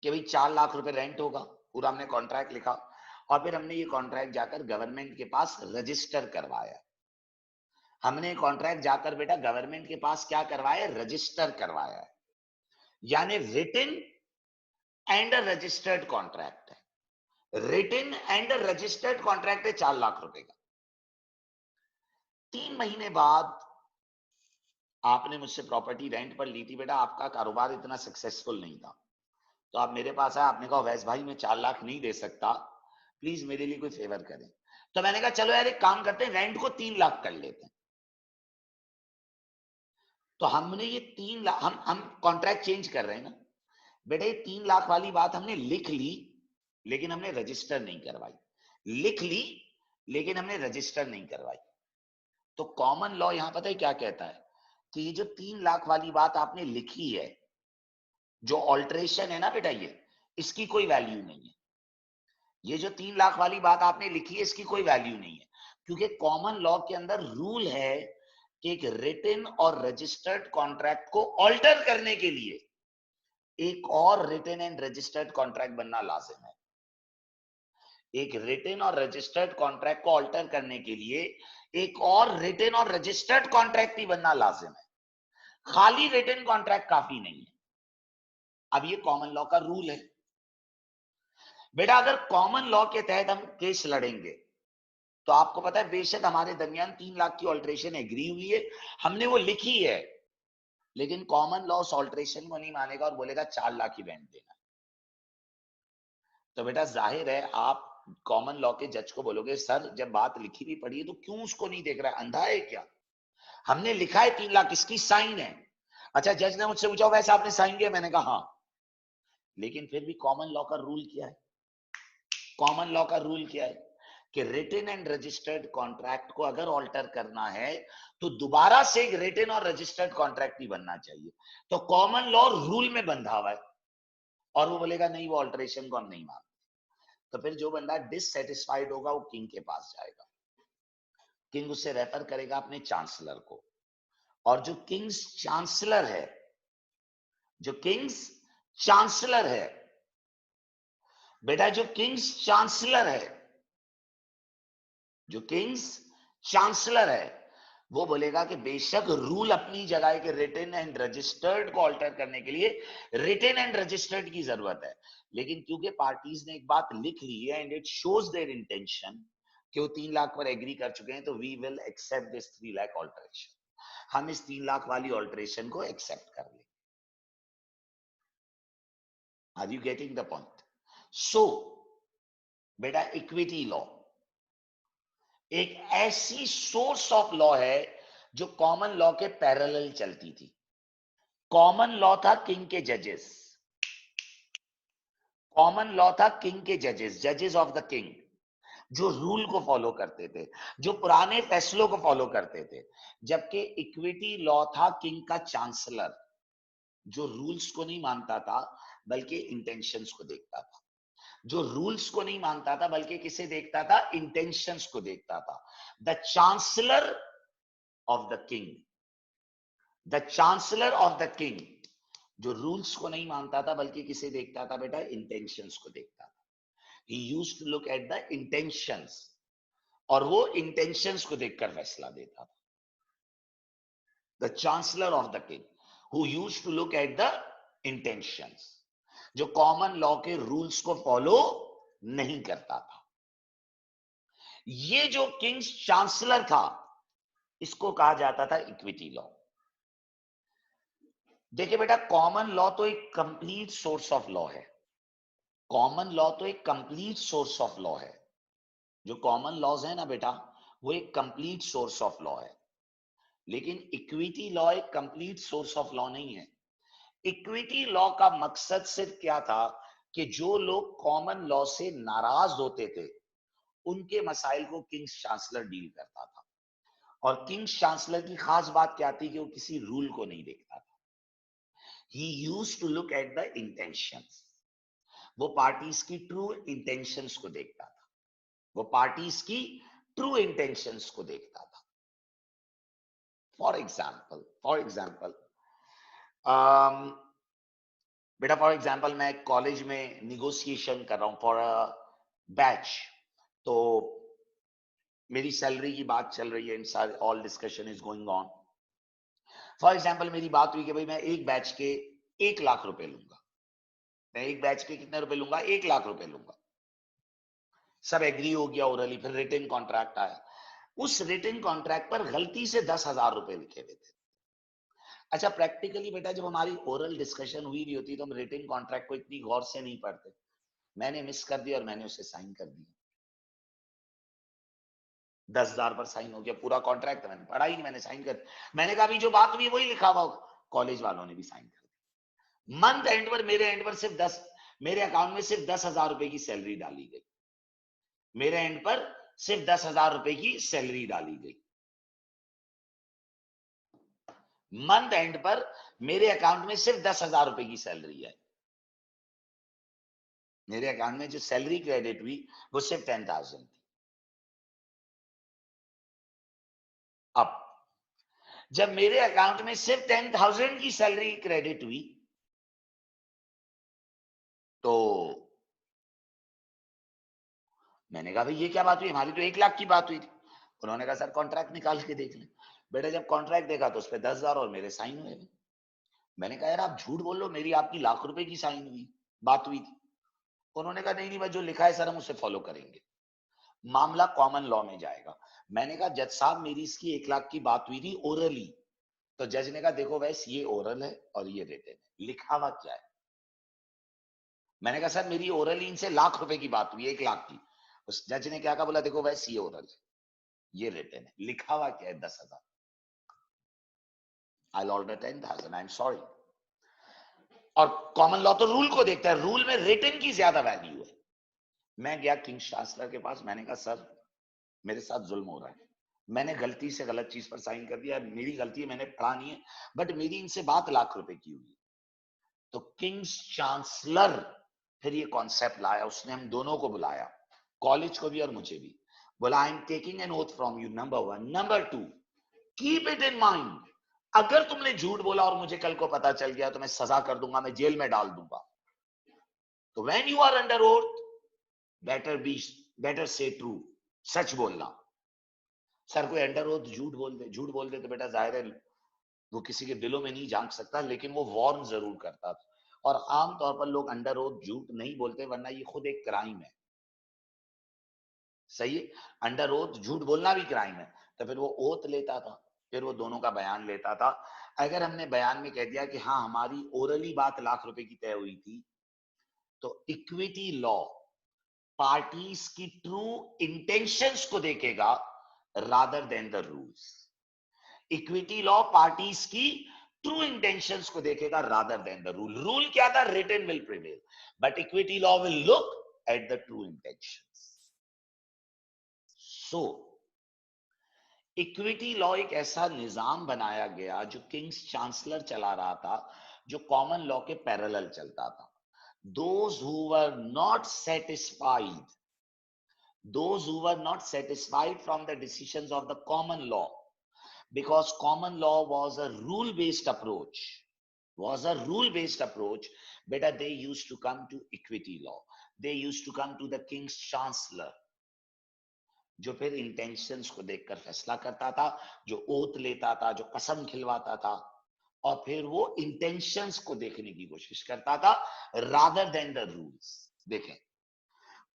कि भाई 4 लाख रुपए रेंट होगा, पूरा हमने कॉन्ट्रैक्ट लिखा और फिर हमने ये कॉन्ट्रैक्ट जाकर गवर्नमेंट के पास रजिस्टर करवाया। हमने कॉन्ट्रैक्ट जाकर बेटा गवर्नमेंट के पास क्या करवाया, रजिस्टर करवाया है। यानी रिटन एंड रजिस्टर्ड कॉन्ट्रैक्ट है, रिटन एंड रजिस्टर्ड कॉन्ट्रैक्ट है 4 लाख रुपए का। 3 महीने बाद आपने मुझसे प्रॉपर्टी रेंट पर ली थी, बेटा आपका कारोबार इतना सक्सेसफुल नहीं था, तो आप मेरे पास आए, आपने कहा वैस भाई मैं 4 लाख नहीं दे सकता, प्लीज मेरे लिए कोई फेवर करें। तो मैंने कहा चलो यार एक काम करते हैं, रेंट को 3 लाख कर लेते हैं। तो हमने ये 3 लाख, हम कॉन्ट्रैक्ट चेंज कर रहे हैं ना बेटा, ये 3 लाख वाली बात हमने लिख ली लेकिन हमने रजिस्टर नहीं करवाई, लिख ली लेकिन हमने रजिस्टर नहीं करवाई। तो कॉमन लॉ यहां पता है क्या कहता है कि ये जो 3 लाख वाली बात आपने लिखी है, जो ऑल्टरेशन है ना बेटा, ये इसकी कोई वैल्यू नहीं है। ये जो 3 लाख वाली बात आपने लिखी है, इसकी कोई वैल्यू नहीं है, क्योंकि कॉमन लॉ के अंदर रूल है कि एक रिटन और रजिस्टर्ड कॉन्ट्रैक्ट को ऑल्टर करने के लिए एक और रिटन एंड रजिस्टर्ड कॉन्ट्रैक्ट बनना लाजिम है। एक रिटन और रजिस्टर्ड कॉन्ट्रैक्ट को ऑल्टर करने के लिए एक और रिटन और रजिस्टर्ड कॉन्ट्रैक्ट ही बनना लाजिम है, खाली रिटन कॉन्ट्रैक्ट काफी नहीं है। अब ये कॉमन लॉ का रूल है बेटा। अगर कॉमन लॉ के तहत हम केस लड़ेंगे तो आपको पता है बेशक हमारे दरमियान 3 लाख की ऑल्ट्रेशन एग्री हुई है, हमने वो लिखी है, लेकिन कॉमन लॉ उस ऑल्ट्रेशन को नहीं मानेगा और बोलेगा 4 लाख ही रेंट देना। तो बेटा जाहिर है आप कॉमन लॉ के जज को बोलोगे सर जब बात लिखी भी पड़ी है तो क्यों उसको नहीं देख रहा है, अंधा है क्या? हमने लिखा है 3 लाख, इसकी साइन है। अच्छा जज ने मुझसे पूछा वैसे आपने साइन किया? मैंने कहा हाँ, लेकिन फिर भी कॉमन लॉ का रूल क्या है? कॉमन लॉ का रूल क्या है कि रिटन एंड रजिस्टर्ड कॉन्ट्रैक्ट को अगर ऑल्टर करना है तो दोबारा से एक रिटन और रजिस्टर्ड कॉन्ट्रैक्ट ही बनना चाहिए। तो कॉमन लॉ रूल में बंधा हुआ है और वो बोलेगा नहीं वो ऑल्टरेशन को हम नहीं मानते। तो फिर जो बंदा डिससेटिस्फाइड होगा वो किंग के पास जाएगा, किंग उससे रेफर करेगा अपने चांसलर को, और जो किंग्स चांसलर है, जो किंग्स चांसलर है बेटा, जो किंग्स चांसलर है, जो किंग्स चांसलर है वो बोलेगा कि बेशक रूल अपनी जगह है कि रिटन एंड रजिस्टर्ड को ऑल्टर करने के लिए रिटन एंड रजिस्टर्ड की जरूरत है, लेकिन क्योंकि पार्टीज ने एक बात लिख ली है and it shows there intention कि वो 3 लाख पर एग्री कर चुके हैं, तो we will accept this 3 lakh alteration. हम इस 3 लाख वाली ऑल्टरेशन को एक्सेप्ट कर लें। Are you getting the point? So बेटा इक्विटी लॉ एक ऐसी सोर्स ऑफ लॉ है जो कॉमन लॉ के पैरेलल चलती थी। कॉमन लॉ था किंग के जजेस, कॉमन लॉ था किंग के जजेस, जजेस ऑफ द किंग, जो रूल को फॉलो करते थे, जो पुराने फैसलों को फॉलो करते थे। जबकि इक्विटी लॉ था किंग का चांसलर, जो रूल्स को नहीं मानता था बल्कि इंटेंशंस को देखता था, जो रूल्स को नहीं मानता था बल्कि किसे देखता था? इंटेंशंस को देखता था। The chancellor of the king, the chancellor of the king, जो रूल्स को नहीं मानता था बल्कि किसे देखता था बेटा? इंटेंशंस को देखता था। He used to look at the intentions, और वो इंटेंशंस को देखकर फैसला देता था। The chancellor of the king who used to look at the intentions, जो कॉमन लॉ के रूल्स को फॉलो नहीं करता था। ये जो किंग्स चांसलर था इसको कहा जाता था इक्विटी लॉ। देखिए बेटा कॉमन लॉ तो एक कंप्लीट सोर्स ऑफ लॉ है, कॉमन लॉ तो एक कंप्लीट सोर्स ऑफ लॉ है। जो कॉमन लॉज है ना बेटा वो एक कंप्लीट सोर्स ऑफ लॉ है, लेकिन इक्विटी लॉ एक कंप्लीट सोर्स ऑफ लॉ नहीं है। इक्विटी लॉ का मकसद सिर्फ क्या था कि जो लोग कॉमन लॉ से नाराज होते थे उनके मसाइल को किंग्स चांसलर डील करता था, और किंग्स चांसलर की खास बात क्या थी कि वो किसी रूल को नहीं देखता था। He used to look at the intentions, वो पार्टीज की ट्रू इंटेंशंस को देखता था, वो पार्टीज की ट्रू इंटेंशंस को देखता था। फॉर एग्जाम्पल बेटा फॉर एग्जाम्पल मैं कॉलेज में निगोशिएशन कर रहा हूं फॉर अ बैच, तो मेरी सैलरी की बात चल रही है, all discussion is going on. For example मेरी बात हुई कि भाई मैं एक बैच के 1 लाख रुपए लूंगा, मैं एक बैच के कितने रुपए लूंगा? 1 लाख रुपए लूंगा। सब एग्री हो गया ओरली, फिर रिटन कॉन्ट्रैक्ट आया, उस रिटन कॉन्ट्रैक्ट पर गलती से 10,000 रुपए लिखे हुए थे। अच्छा प्रैक्टिकली बेटा जब हमारी ओरल डिस्कशन हुई नहीं होती तो हम रिटन कॉन्ट्रैक्ट को इतनी गौर से नहीं पढ़ते, मैंने मिस कर दिया और मैंने उसे साइन कर दिया, 10,000 पर साइन हो गया, पूरा कॉन्ट्रैक्ट मैंने पढ़ा ही नहीं, मैंने साइन कर, मैंने कहा अभी जो बात हुई वही लिखा हुआ होगा, कॉलेज वालों ने भी साइन कर दिया। मंथ एंड पर मेरे एंड पर सिर्फ 10, मेरे अकाउंट में सिर्फ 10,000 रुपए की सैलरी डाली गई, मेरे एंड पर सिर्फ 10,000 रुपए की सैलरी डाली गई। मंथ एंड पर मेरे अकाउंट में सिर्फ 10,000 रुपए की सैलरी है, मेरे अकाउंट में जो सैलरी क्रेडिट हुई वो सिर्फ 10,000 थी। अब जब मेरे अकाउंट में सिर्फ 10,000 की सैलरी क्रेडिट हुई तो मैंने कहा भाई ये क्या बात हुई, हमारी तो 1 लाख की बात हुई थी। उन्होंने कहा सर कॉन्ट्रैक्ट निकाल के देख लें। बेटा जब कॉन्ट्रैक्ट देखा तो उस पर 10,000 और मेरे साइन हुए। मैंने कहा यार आप झूठ बोल लो, मेरी आपकी लाख रुपए की साइन हुई बात हुई थी। उन्होंने कहा नहीं नहीं भाई जो लिखा है सर हम उसे फॉलो करेंगे, मामला कॉमन लॉ में जाएगा। मैंने कहा जज साहब मेरी इसकी 1 लाख की बात हुई थी ओरली। तो जज ने कहा देखो वैसे ये ओरल है और ये रिटन है, लिखा हुआ क्या है। मैंने कहा सर मेरी ओरली इनसे लाख रुपए की बात हुई, 1 लाख की। उस जज ने क्या कहा, बोला देखो वैसे ये ओरल है, ये रिटन है, लिखा हुआ क्या है 10,000। I order 10,000, I am sorry. और कॉमन लॉ तो रूल को देखता है, रूल में रिटन की ज्यादा वैल्यू है। मैं गया किंग शास्त्र के पास, मैंने कहा सर मेरे साथ जुल्म हो रहा है, मैंने गलती से गलत चीज पर साइन कर दिया, मेरी गलती है, मैंने पढ़ा नहीं है, बट मेरी इनसे बात लाख रुपए की हुई। तो किंग्स चांसलर फिर ये कॉन्सेप्ट लाया, उसने हम दोनों को बुलाया, कॉलेज को भी और मुझे भी, बोला I am taking an oath from you, number 1, number 2 keep it in mind, अगर तुमने झूठ बोला और मुझे कल को पता चल गया तो मैं सजा कर दूंगा, मैं जेल में डाल दूंगा। तो when you are under oath better say true, सच बोलना। सर कोई अंडर ओथ झूठ बोल दे तो बेटा जाहिर है वो किसी के दिलों में नहीं झांक सकता, लेकिन वो वार्न जरूर करता था। और आमतौर पर लोग अंडर ओथ झूठ नहीं बोलते, वरना ये खुद एक क्राइम है। सही है, अंडर ओथ झूठ बोलना भी क्राइम है। तो फिर वो ओथ लेता था, फिर वो दोनों का बयान लेता था। अगर हमने बयान में कह दिया कि हाँ हमारी ओरली बात लाख रुपए की तय हुई थी, तो इक्विटी लॉ पार्टीज की ट्रू इंटेंशंस को देखेगा rather than the rules. Equity law parties की ट्रू इंटेंशंस को देखेगा rather than the rule. Rule क्या था, written will prevail, but equity law will look at the true intentions. So equity law एक ऐसा निजाम बनाया गया जो किंग्स चांसलर चला रहा था, जो कॉमन लॉ के पैरेलल चलता था। those who were not satisfied those who were not satisfied from the decisions of the common law, because common law was a rule based approach, better they used to come to equity law, they used to come to the king's chancellor, जो फिर intentions को देखकर फैसला करता था, जो oath लेता था, जो कसम खिलवाता था, और फिर वो इंटेंशंस को देखने की कोशिश करता था रादर देन द रूल्स। देखें,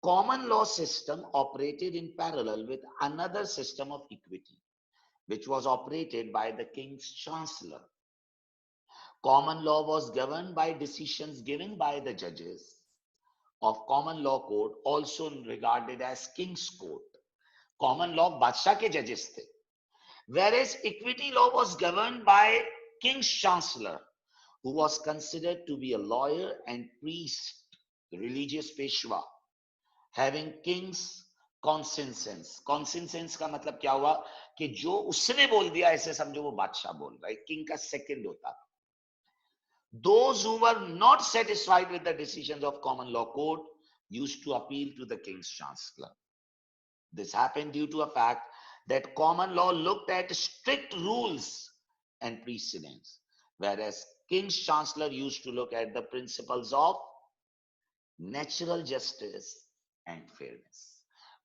common law system operated in parallel with another system of equity which was operated by the king's chancellor. Common law was governed by decisions given by the judges of common law court, also regarded as king's court. Common law बादशाह के judges थे, whereas equity law was governed by king's chancellor, who was considered to be a lawyer and priest, religious peshwa, having king's कॉन्सेंसेंस। कॉन्सेंसेंस का मतलब क्या हुआ कि जो उसने बोल दिया ऐसे समझो वो बादशाह बोल रहा है, किंग का सेकंड होता। Those who were not satisfied with the decisions of common law court used to appeal to the king's chancellor. This happened due to a fact that common law looked at strict rules and precedents, whereas king's chancellor used to look at the principles of natural justice and fairness.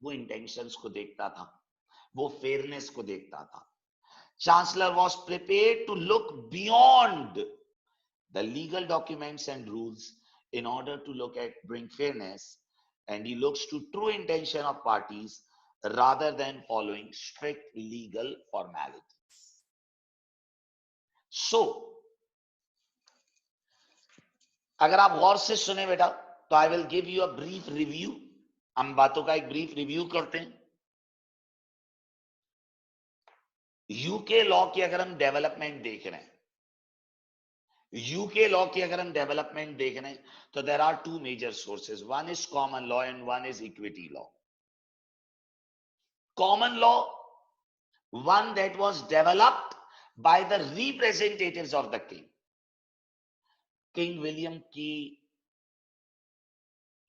वो intentions को देखता था, वो fairness को देखता था। Chancellor was prepared to look beyond the legal documents and rules in order to bring fairness, and he looks to true intention of parties rather than following strict legal formalities. So, अगर आप गौर से सुने बेटा तो आई will give you a brief review. हम बातों का एक ब्रीफ रिव्यू करते हैं। यूके लॉ की अगर हम डेवलपमेंट देख रहे हैं, यूके लॉ की अगर हम डेवलपमेंट देख रहे हैं, तो there are two major sources, one is common law and one is equity law. Common law, one that was developed by the representatives of the king. King William की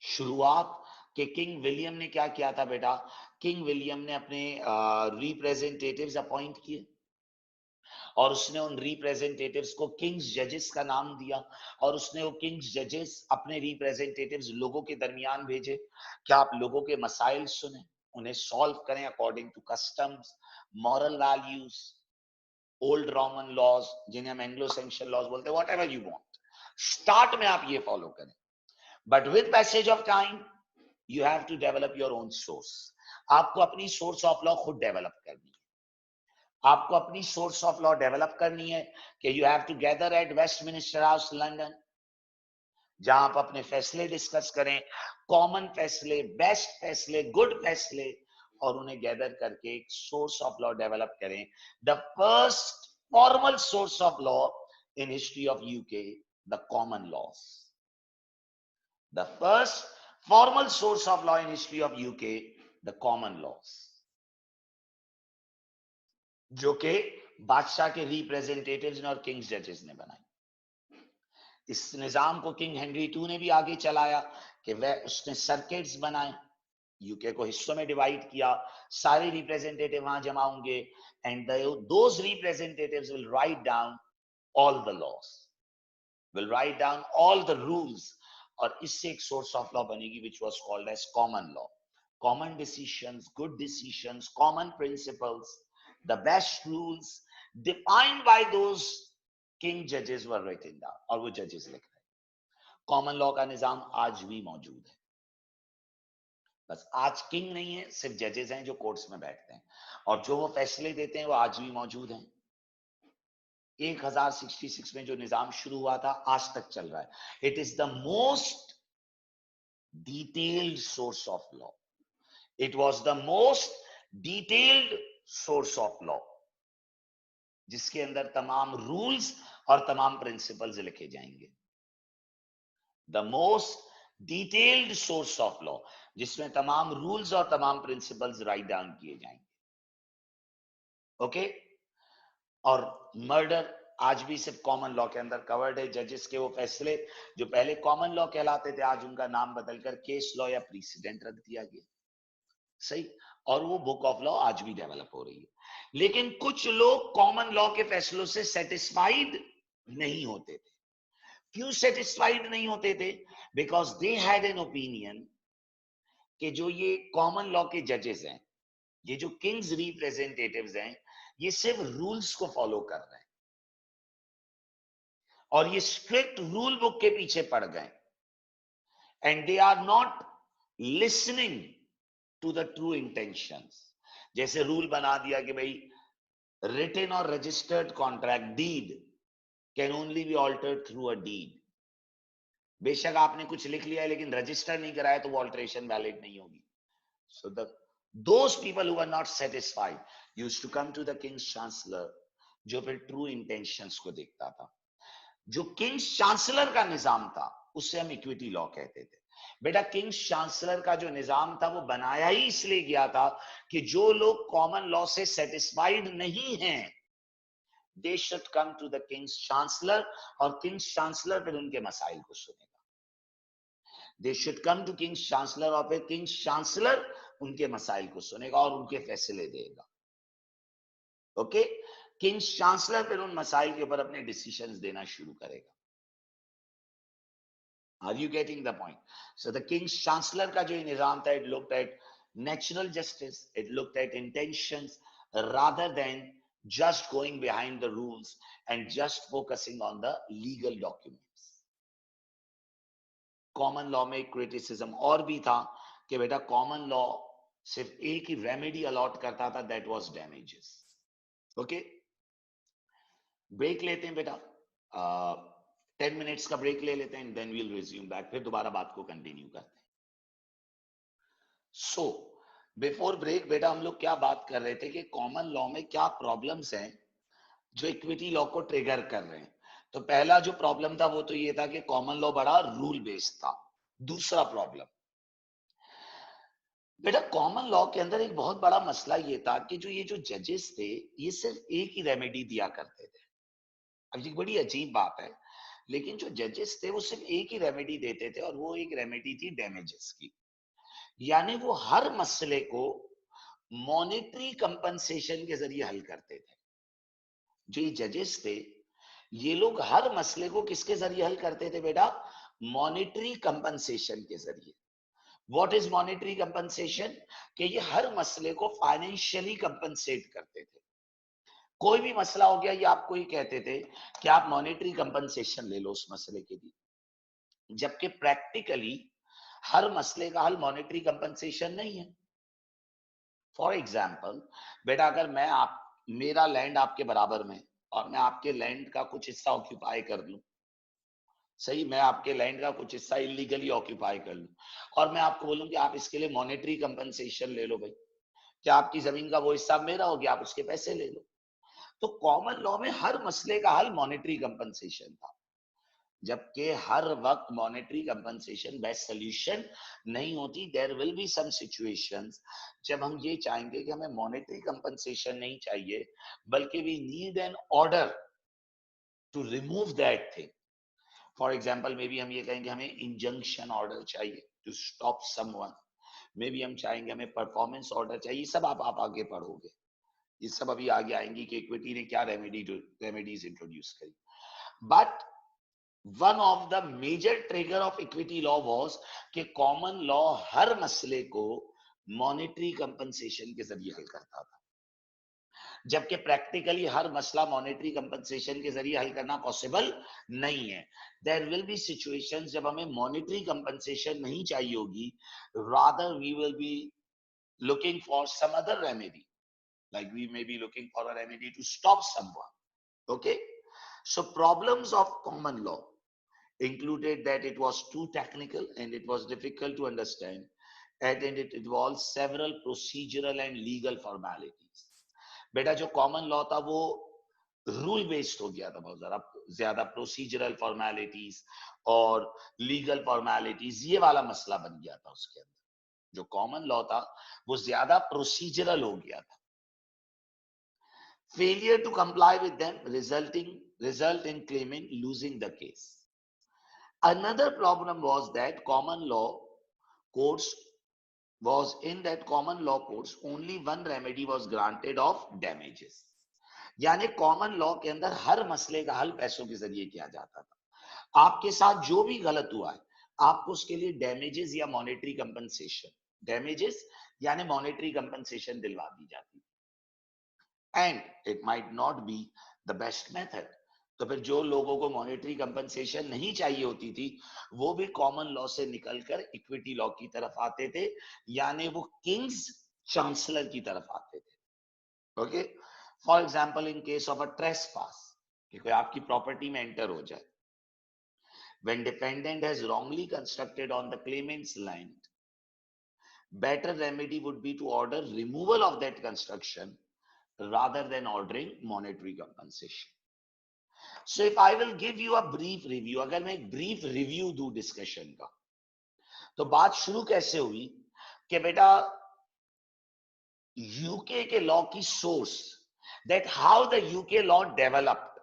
शुरुआत के किंग विलियम ने क्या किया था बेटा, किंग विलियम ने अपने रिप्रेजेंटेटिव्स अपॉइंट किए और उसने उन रिप्रेजेंटेटिव्स को किंग्स जजेस का नाम दिया और उसने वो किंग्स जजेस अपने रिप्रेजेंटेटिव्स लोगों के दरमियान भेजे। क्या आप लोगों के मसाइल सुने, उन्हें सॉल्व करें according to customs, moral values, old Roman laws जिन्हें हम एंग्लो सैक्सन लॉज बोलते हैं, व्हाटएवर यू वांट, स्टार्ट में आप ये फॉलो करें। But with passage of time you have to develop your own source. आपको अपनी सोर्स ऑफ लॉ खुद डेवलप करनी है। आपको अपनी सोर्स ऑफ लॉ डेवलप करनी है कि you have to gather at Westminster house London, जहां आप अपने फैसले डिस्कस करें, कॉमन फैसले, बेस्ट फैसले, गुड फैसले, और उन्हें गैदर करके एक सोर्स ऑफ लॉ डेवलप करें। The first formal source of law in history of UK, the common laws. The first formal source of law in history of UK, the common laws, जो के बादशाह के representatives ने और Kings जजेस ने बनाई। इस निजाम को किंग हेनरी टू ने भी आगे चलाया कि वह उसने सर्किट्स बनाए, यूके को हिस्सों में डिवाइड किया, सारे रिप्रेजेंटेटिव वहां जमा होंगे and those representatives will write down all the laws, will write down all the rules, और इससे एक सोर्स ऑफ लॉ बनेगी which was called as common law. Common decisions, good decisions, common principles, the best rules defined by those king जजेस were written down, और वो जजेस लिख रहे हैं। कॉमन लॉ का निजाम आज भी मौजूद है, बस आज किंग नहीं है, सिर्फ जजेस हैं जो कोर्ट्स में बैठते हैं, और जो वो फैसले देते हैं वो आज भी मौजूद हैं। 1066 में जो निजाम शुरू हुआ था आज तक चल रहा है। It is the most detailed source of law, it was the most detailed source of law, जिसके अंदर तमाम रूल्स और तमाम प्रिंसिपल्स लिखे जाएंगे। The most detailed source of law, जिसमें तमाम रूल्स और तमाम प्रिंसिपल्स राइट डाउन किए जाएंगे। ओके और मर्डर आज भी सिर्फ कॉमन लॉ के अंदर कवर्ड है। जजेस के वो फैसले जो पहले कॉमन लॉ कहलाते थे, आज उनका नाम बदलकर केस लॉ या प्रीसिडेंट रख दिया गया, सही। और वो बुक ऑफ लॉ आज भी डेवलप हो रही है। लेकिन कुछ लोग कॉमन लॉ के फैसलों से सेटिस्फाइड नहीं होते थे। क्यों सेटिस्फाइड नहीं होते थे? Because they had an opinion कि जो ये कॉमन लॉ के जजेस हैं, ये जो किंग्स रिप्रेजेंटेटिव्स हैं, ये सिर्फ रूल्स को फॉलो कर रहे हैं और ये स्ट्रिक्ट रूल बुक के पीछे पड़ गए, and they are not listening to the true intentions. जैसे रूल बना दिया कि भाई रिटन और registered contract, deed can only be altered through a deed. बेशक आपने कुछ लिख लिया है लेकिन रजिस्टर नहीं कराया तो वो ऑल्टरेशन वैलिड नहीं होगी। सो those people who were not satisfied used to come to the king's chancellor, जो फिर ट्रू इंटेंशंस को देखता था। जो किंग्स चांसलर का निजाम था उससे हम इक्विटी लॉ कहते थे। बेटा किंग्स चांसलर का जो निजाम था वो बनाया ही इसलिए गया था कि जो लोग कॉमन लॉ से सेटिस्फाइड नहीं हैं, they should come to the king's chancellor, और किंग्स चांसलर फिर उनके मसाइल को सुनेगा। They should come to king's chancellor और फिर किंग्स चांसलर उनके मसाइल को सुनेगा और उनके फैसले देगा। ओके किंग्स चांसलर फिर उन मसाइल के ऊपर अपने डिसीजंस देना शुरू करेगा। Are you getting the point? So the king's chancellor का जो निजाम था, it looked at natural justice, it looked at intentions rather than just going behind the rules and just focusing on the legal documents. Common law में criticism और भी था कि बेटा common law सिर्फ एक ही रेमेडी अलॉट करता था, that was damages. Okay break लेते हैं बेटा, 10 मिनट्स का ब्रेक ले लेते हैं, देन वील रिज्यूम बैक, फिर दोबारा बात को कंटिन्यू करते हैं। सो बिफोर ब्रेक बेटा हम लोग क्या बात कर रहे थे कि कॉमन लॉ में क्या प्रॉब्लम्स हैं जो इक्विटी लॉ को ट्रिगर कर रहे हैं। तो पहला जो प्रॉब्लम था वो तो ये था कि कॉमन लॉ बड़ा रूल बेस्ड था। दूसरा प्रॉब्लम, बेटा कॉमन लॉ के अंदर एक बहुत बड़ा मसला ये था कि जो ये जो जजेस थे, ये सिर्फ एक ही रेमेडी दिया करते थे। अब ये बड़ी अजीब बात है, लेकिन जो जजेस थे वो सिर्फ एक ही रेमेडी देते थे, और वो एक रेमेडी थी डैमेजेस की। यानी वो हर मसले को मॉनेटरी कंपनसेशन के जरिए हल करते थे। जो ये जजेस थे, ये लोग हर मसले को किसके जरिए हल करते थे बेटा? मॉनेटरी कंपनसेशन के जरिए। What is monetary compensation? कि ये हर मसले को फाइनेंशियली कंपनसेट करते थे। कोई भी मसला हो गया, ये आपको ये कहते थे कि आप मॉनेटरी कंपनसेशन ले लो उस मसले के लिए, जबकि प्रैक्टिकली हर मसले का हल मॉनेटरी कंपनसेशन नहीं है। फॉर एग्जाम्पल बेटा, अगर मैं आप मेरा लैंड आपके बराबर में, और मैं आपके लैंड का कुछ हिस्सा ऑक्यूपाई कर लूं, सही, मैं आपके लैंड का कुछ हिस्सा इलीगली ऑक्यूपाई कर लूं, और मैं आपको बोलूं कि आप इसके लिए मॉनेटरी कंपनसेशन ले लो भाई, क्या आपकी जमीन का वो हिस्सा मेरा हो गया, आप उसके पैसे ले लो। तो कॉमन लॉ में हर मसले का हल मॉनेटरी कंपनसेशन था, जबकि हर वक्त मॉनेटरी कंपनसेशन बेस्ट सोल्यूशन नहीं होती। There will be some situations जब हम ये चाहेंगे कि हमें मॉनेटरी कंपनसेशन नहीं चाहिए, बल्कि we need an order to remove that thing. For example maybe हम ये कहेंगे हमें इंजंक्शन ऑर्डर चाहिए to stop someone, maybe हम चाहेंगे हमें परफॉर्मेंस ऑर्डर चाहिए। ये सब आप आगे पढ़ोगे, ये सब अभी आगे आएंगी कि इक्विटी ने क्या रेमेडीज इंट्रोड्यूस करी। But one of the major trigger of equity law was कि कॉमन लॉ हर मसले को मॉनेटरी कंपनसेशन के जरिए हल करता था, जबकि प्रैक्टिकली हर मसला मॉनेटरी कंपनसेशन के जरिए हल करना पॉसिबल नहीं है। देयर विल बी सिचुएशंस जब हमें मॉनेटरी कंपनसेशन नहीं चाहिए होगी, rather we will be looking for some other remedy, like we may be looking for a remedy to stop someone. Okay, so problems of common law included that it was too technical and it was difficult to understand, and it involves several procedural and legal formalities. बेटा जो common law था वो rule based हो गया था, बहुत ज्यादा procedural formalities और लीगल फॉर्मेलिटीज, ये वाला मसला बन गया था उसके अंदर। जो कॉमन लॉ था वो ज्यादा प्रोसीजरल हो गया था। Failure to comply with them result in claimant losing the case. Another problem was that common law courts only one remedy was granted of damages. यानी कॉमन लॉ के अंदर हर मसले का हल पैसों के जरिए किया जाता था। आपके साथ जो भी गलत हुआ है, आपको उसके लिए डैमेजेस या मॉनेटरी कंपनसेशन, डैमेजेस यानी मॉनेटरी कंपनसेशन दिलवा दी जाती, and it might not be the best method. तो फिर जो लोगों को मॉनेटरी कंपनसेशन नहीं चाहिए होती थी, वो भी कॉमन लॉ से निकलकर इक्विटी लॉ की तरफ आते थे, यानी वो किंग्स चांसलर की तरफ आते थे। Okay, for example in case of a trespass, कि कोई आपकी प्रॉपर्टी में एंटर हो जाए, when defendant has wrongly constructed on the claimant's land, better remedy would be to order removal of that construction rather than ordering monetary compensation. So if I will give you a brief review, अगर मैं एक brief review दूं discussion का, तो बात शुरू कैसे हुई कि बेटा यूके के लॉ की source, that how the UK law developed.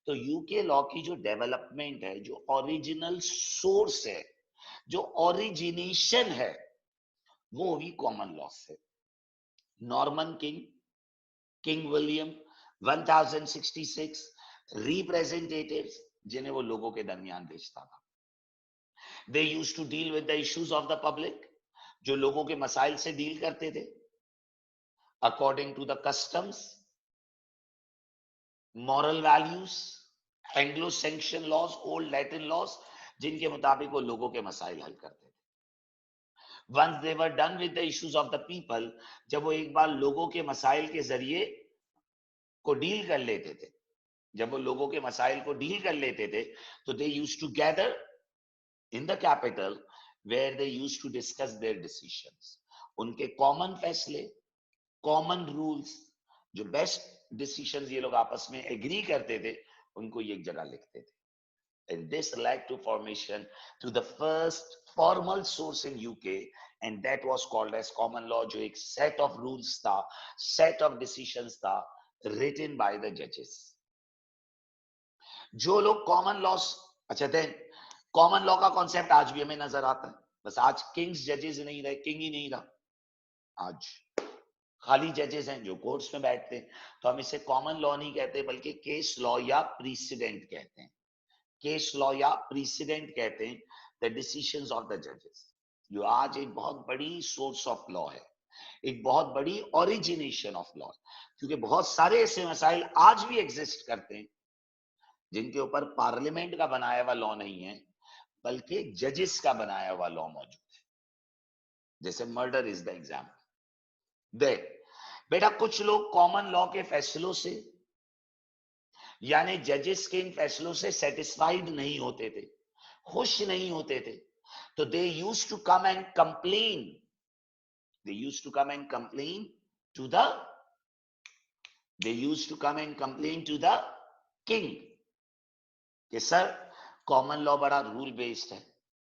तो यूके लॉ की जो डेवलपमेंट है, जो ओरिजिनल सोर्स है, जो ओरिजिनेशन है, वो हुई कॉमन लॉ से। Norman king, king William 1066 representatives, जिन्हें वो लोगों के दरमियान भेजता था। They used to deal with the issues of the public, जो लोगों के मसाइल से डील करते थे according to the customs, moral values, Anglo sanction laws, old Latin laws, जिनके मुताबिक वो लोगों के मसाइल हल करते थे। Once they were done with the issues of the people, जब वो एक बार लोगों के मसाइल के जरिए को डील कर लेते थे, जब वो लोगों के मसाइल को डील कर लेते थे, तो they used to gather in the capital where they used to discuss their decisions. उनके कॉमन फैसले, कॉमन रूल्स, जो बेस्ट डिसीजंस ये लोग आपस में एग्री करते थे, उनको ये एक जगह लिखते थे। And this led to formation to the first formal source in UK, and that was called as common law, जो एक सेट ऑफ रूल्स था, सेट ऑफ डिसीजंस था, रिटन बाय द जजेस। जो लोग कॉमन लॉस, अच्छा देन कॉमन लॉ का concept आज भी हमें नजर आता है, बस आज किंग्स जजेस नहीं रहे, किंग ही नहीं रहा, आज खाली जजेस हैं जो कोर्ट्स में बैठते हैं। तो हम इसे कॉमन लॉ नहीं कहते, बल्कि केस लॉ या प्रीसिडेंट कहते हैं। केस लॉ या प्रीसिडेंट कहते हैं द डिसीजंस ऑफ द जजेस, जो आज एक बहुत बड़ी सोर्स ऑफ लॉ है, एक बहुत बड़ी ओरिजिनेशन ऑफ लॉ, क्योंकि बहुत सारे ऐसे मसाइल आज भी एग्जिस्ट करते हैं जिनके ऊपर पार्लियामेंट का बनाया हुआ लॉ नहीं है, बल्कि जजेस का बनाया हुआ लॉ मौजूद है। जैसे मर्डर इज द एग्जाम्पल। देख बेटा, कुछ लोग कॉमन लॉ के फैसलों से, यानी जजेस के इन फैसलों से सेटिस्फाइड नहीं होते थे, खुश नहीं होते थे, तो they used to come and complain, they used to come and complain to the they used to come and complain to the king कि सर कॉमन लॉ बड़ा रूल बेस्ड है,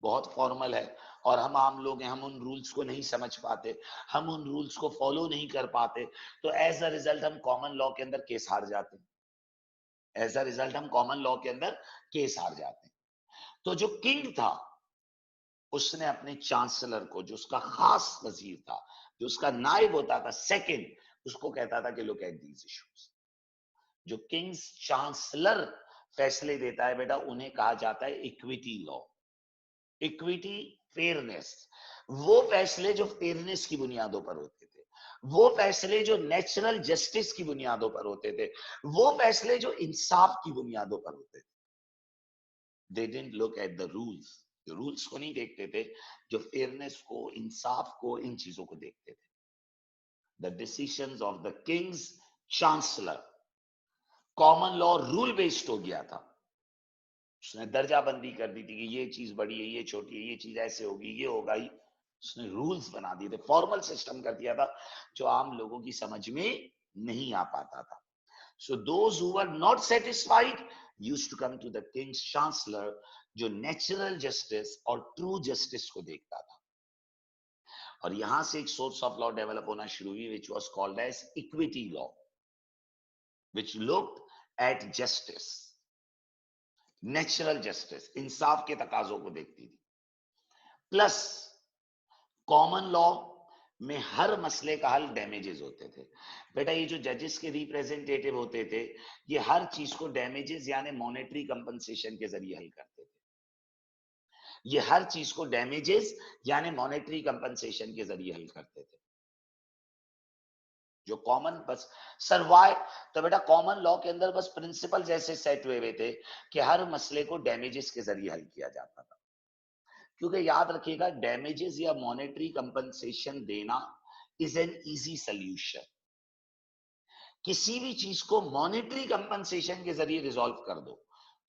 बहुत फॉर्मल है, और हम आम लोग हैं, हम उन रूल्स को नहीं समझ पाते, हम उन रूल्स को फॉलो नहीं कर पाते, तो एज अ रिजल्ट हम कॉमन लॉ के अंदर केस हार जाते हैं, एज अ रिजल्ट हम कॉमन लॉ के अंदर केस हार जाते हैं। तो जो किंग था उसने अपने चांसलर को, जो उसका खास वजीर था, जो उसका नायब होता था सेकंड, उसको कहता था कि लुक एट दीज इश्यूज। जो किंग्स चांसलर फैसले देता है बेटा, उन्हें कहा जाता है इक्विटी लॉ, इक्विटी, फेयरनेस। वो फैसले जो फेयरनेस की बुनियादों पर होते थे, वो फैसले जो नेचुरल जस्टिस की बुनियादों पर होते थे, वो फैसले जो इंसाफ की बुनियादों पर होते थे। They didn't look at the rules, जो रूल्स को नहीं देखते थे, जो फेयरनेस को, इंसाफ को, इन चीजों को देखते थे। The decisions of the king's chancellor, common law rule based हो गया था, उसने दर्जाबंदी कर दी थी कि ये चीज बड़ी है, ये छोटी है, ये चीज ऐसे होगी, ये होगा ही, उसने रूल्स बना दिए थे, फॉर्मल सिस्टम कर दिया था, जो आम लोगों की समझ में नहीं आ पाता था। So those who were not satisfied used to come to the king's chancellor, जो नेचुरल जस्टिस और ट्रू जस्टिस को देखता था। और यहां से एक सोर्स ऑफ लॉ डेवलप होना शुरू हुई, which was called as equity law, which looked at justice, natural justice, इंसाफ के तकाजों को देखती थी। प्लस कॉमन लॉ में हर मसले का हल डैमेजेस होते थे। बेटा ये जो जजेस के रिप्रेजेंटेटिव होते थे, ये हर चीज को डैमेजेस यानी मॉनेटरी कंपनसेशन के जरिए हल करते थे। ये हर चीज को डैमेजेस यानी मॉनेटरी कंपनसेशन के जरिए हल करते थे। जो कॉमन बस सर्वाइव, तो बेटा कॉमन लॉ के अंदर बस प्रिंसिपल जैसे सेट हुए थे कि हर मसले को डैमेजेस के जरिए हल किया जाता था। क्योंकि याद रखिएगा, डैमेजेस या मॉनेटरी कंपनसेशन देना इज एन इजी सोल्यूशन। किसी भी चीज को मॉनेटरी कंपनसेशन के जरिए रिजॉल्व कर दो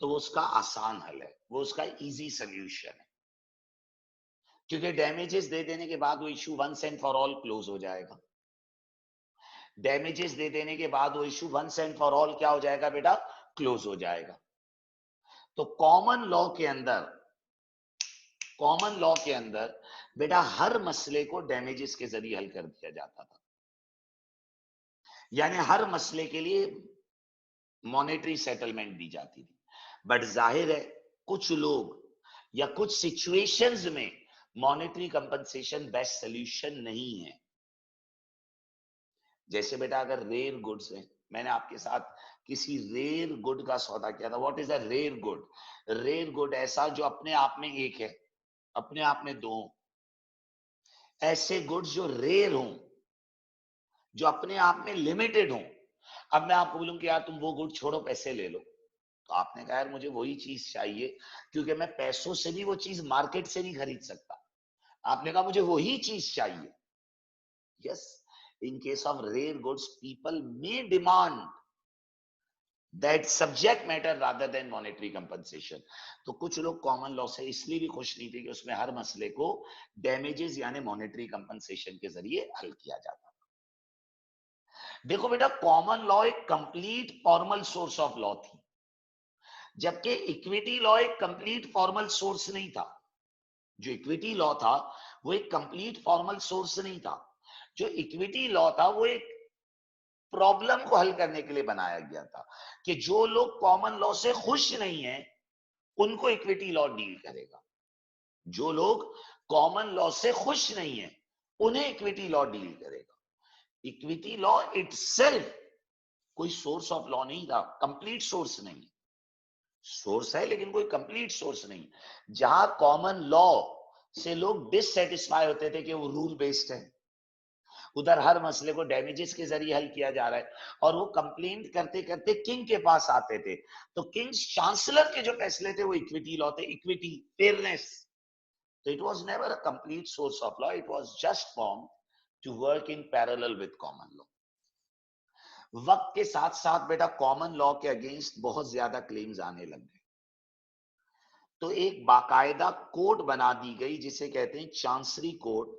तो वो उसका आसान हल है, वो उसका इजी सोल्यूशन है, क्योंकि डैमेजेस दे देने के बाद वो issue once and for all close हो जाएगा। डैमेजेस दे देने के बाद वो issue once and for all क्या हो जाएगा बेटा, क्लोज हो जाएगा। तो कॉमन लॉ के अंदर, कॉमन लॉ के अंदर बेटा हर मसले को डैमेजेस के जरिए हल कर दिया जाता था, यानी हर मसले के लिए मॉनेटरी सेटलमेंट दी जाती थी। बट जाहिर है कुछ लोग या कुछ सिचुएशंस में मॉनेटरी कंपनसेशन बेस्ट सोल्यूशन नहीं है। जैसे बेटा अगर रेयर गुड्स है, मैंने आपके साथ किसी रेयर गुड का सौदा किया था। What is a rare good? Rare good ऐसा जो अपने आप में एक है, अपने आप में दो। ऐसे गुड्स जो रेयर हों, जो अपने आप में लिमिटेड हों। अब मैं आपको बोलूं कि यार तुम वो गुड छोड़ो, पैसे ले लो, तो आपने कहा यार मुझे वही चीज चाहिए, क्योंकि मैं पैसों से भी वो चीज मार्केट से नहीं खरीद सकता। आपने कहा मुझे वही चीज चाहिए। Yes, in case of rare goods people may demand that subject matter rather than monetary compensation. तो कुछ लोग कॉमन लॉ से इसलिए भी खुश नहीं थे कि उसमें हर मसले को डैमेजेस यानी मॉनेटरी कंपनसेशन के जरिए हल किया जाता। देखो बेटा, कॉमन लॉ एक complete formal source of law थी, जबकि इक्विटी लॉ एक कंप्लीट फॉर्मल सोर्स नहीं था। जो इक्विटी लॉ था वो एक कंप्लीट फॉर्मल सोर्स नहीं था। जो इक्विटी लॉ था वो एक प्रॉब्लम को हल करने के लिए बनाया गया था कि जो लोग कॉमन लॉ से खुश नहीं है उनको इक्विटी लॉ डील करेगा। जो लोग कॉमन लॉ से खुश नहीं है उन्हें इक्विटी लॉ डील करेगा। इक्विटी लॉ इटसेल्फ कोई सोर्स ऑफ लॉ नहीं था, कंप्लीट सोर्स नहीं। सोर्स है लेकिन कोई कंप्लीट सोर्स नहीं। जहां कॉमन लॉ से लोग डिससेटिस्फाई होते थे कि वो रूल बेस्ड है, उधर हर मसले को डैमेजेस के जरिए हल किया जा रहा है, और वो कंप्लेंट करते करते किंग के पास आते थे। तो किंग चांसलर के जो फैसले थे वो इक्विटी लॉ थे, इक्विटी, फेयरनेस। तो it was never a complete source of law, it was just form to work in parallel with common law. वक्त के साथ साथ बेटा कॉमन लॉ के अगेंस्ट बहुत ज्यादा क्लेम्स आने लग गए। तो एक बाकायदा कोड बना दी गई जिसे कहते हैं chancery code,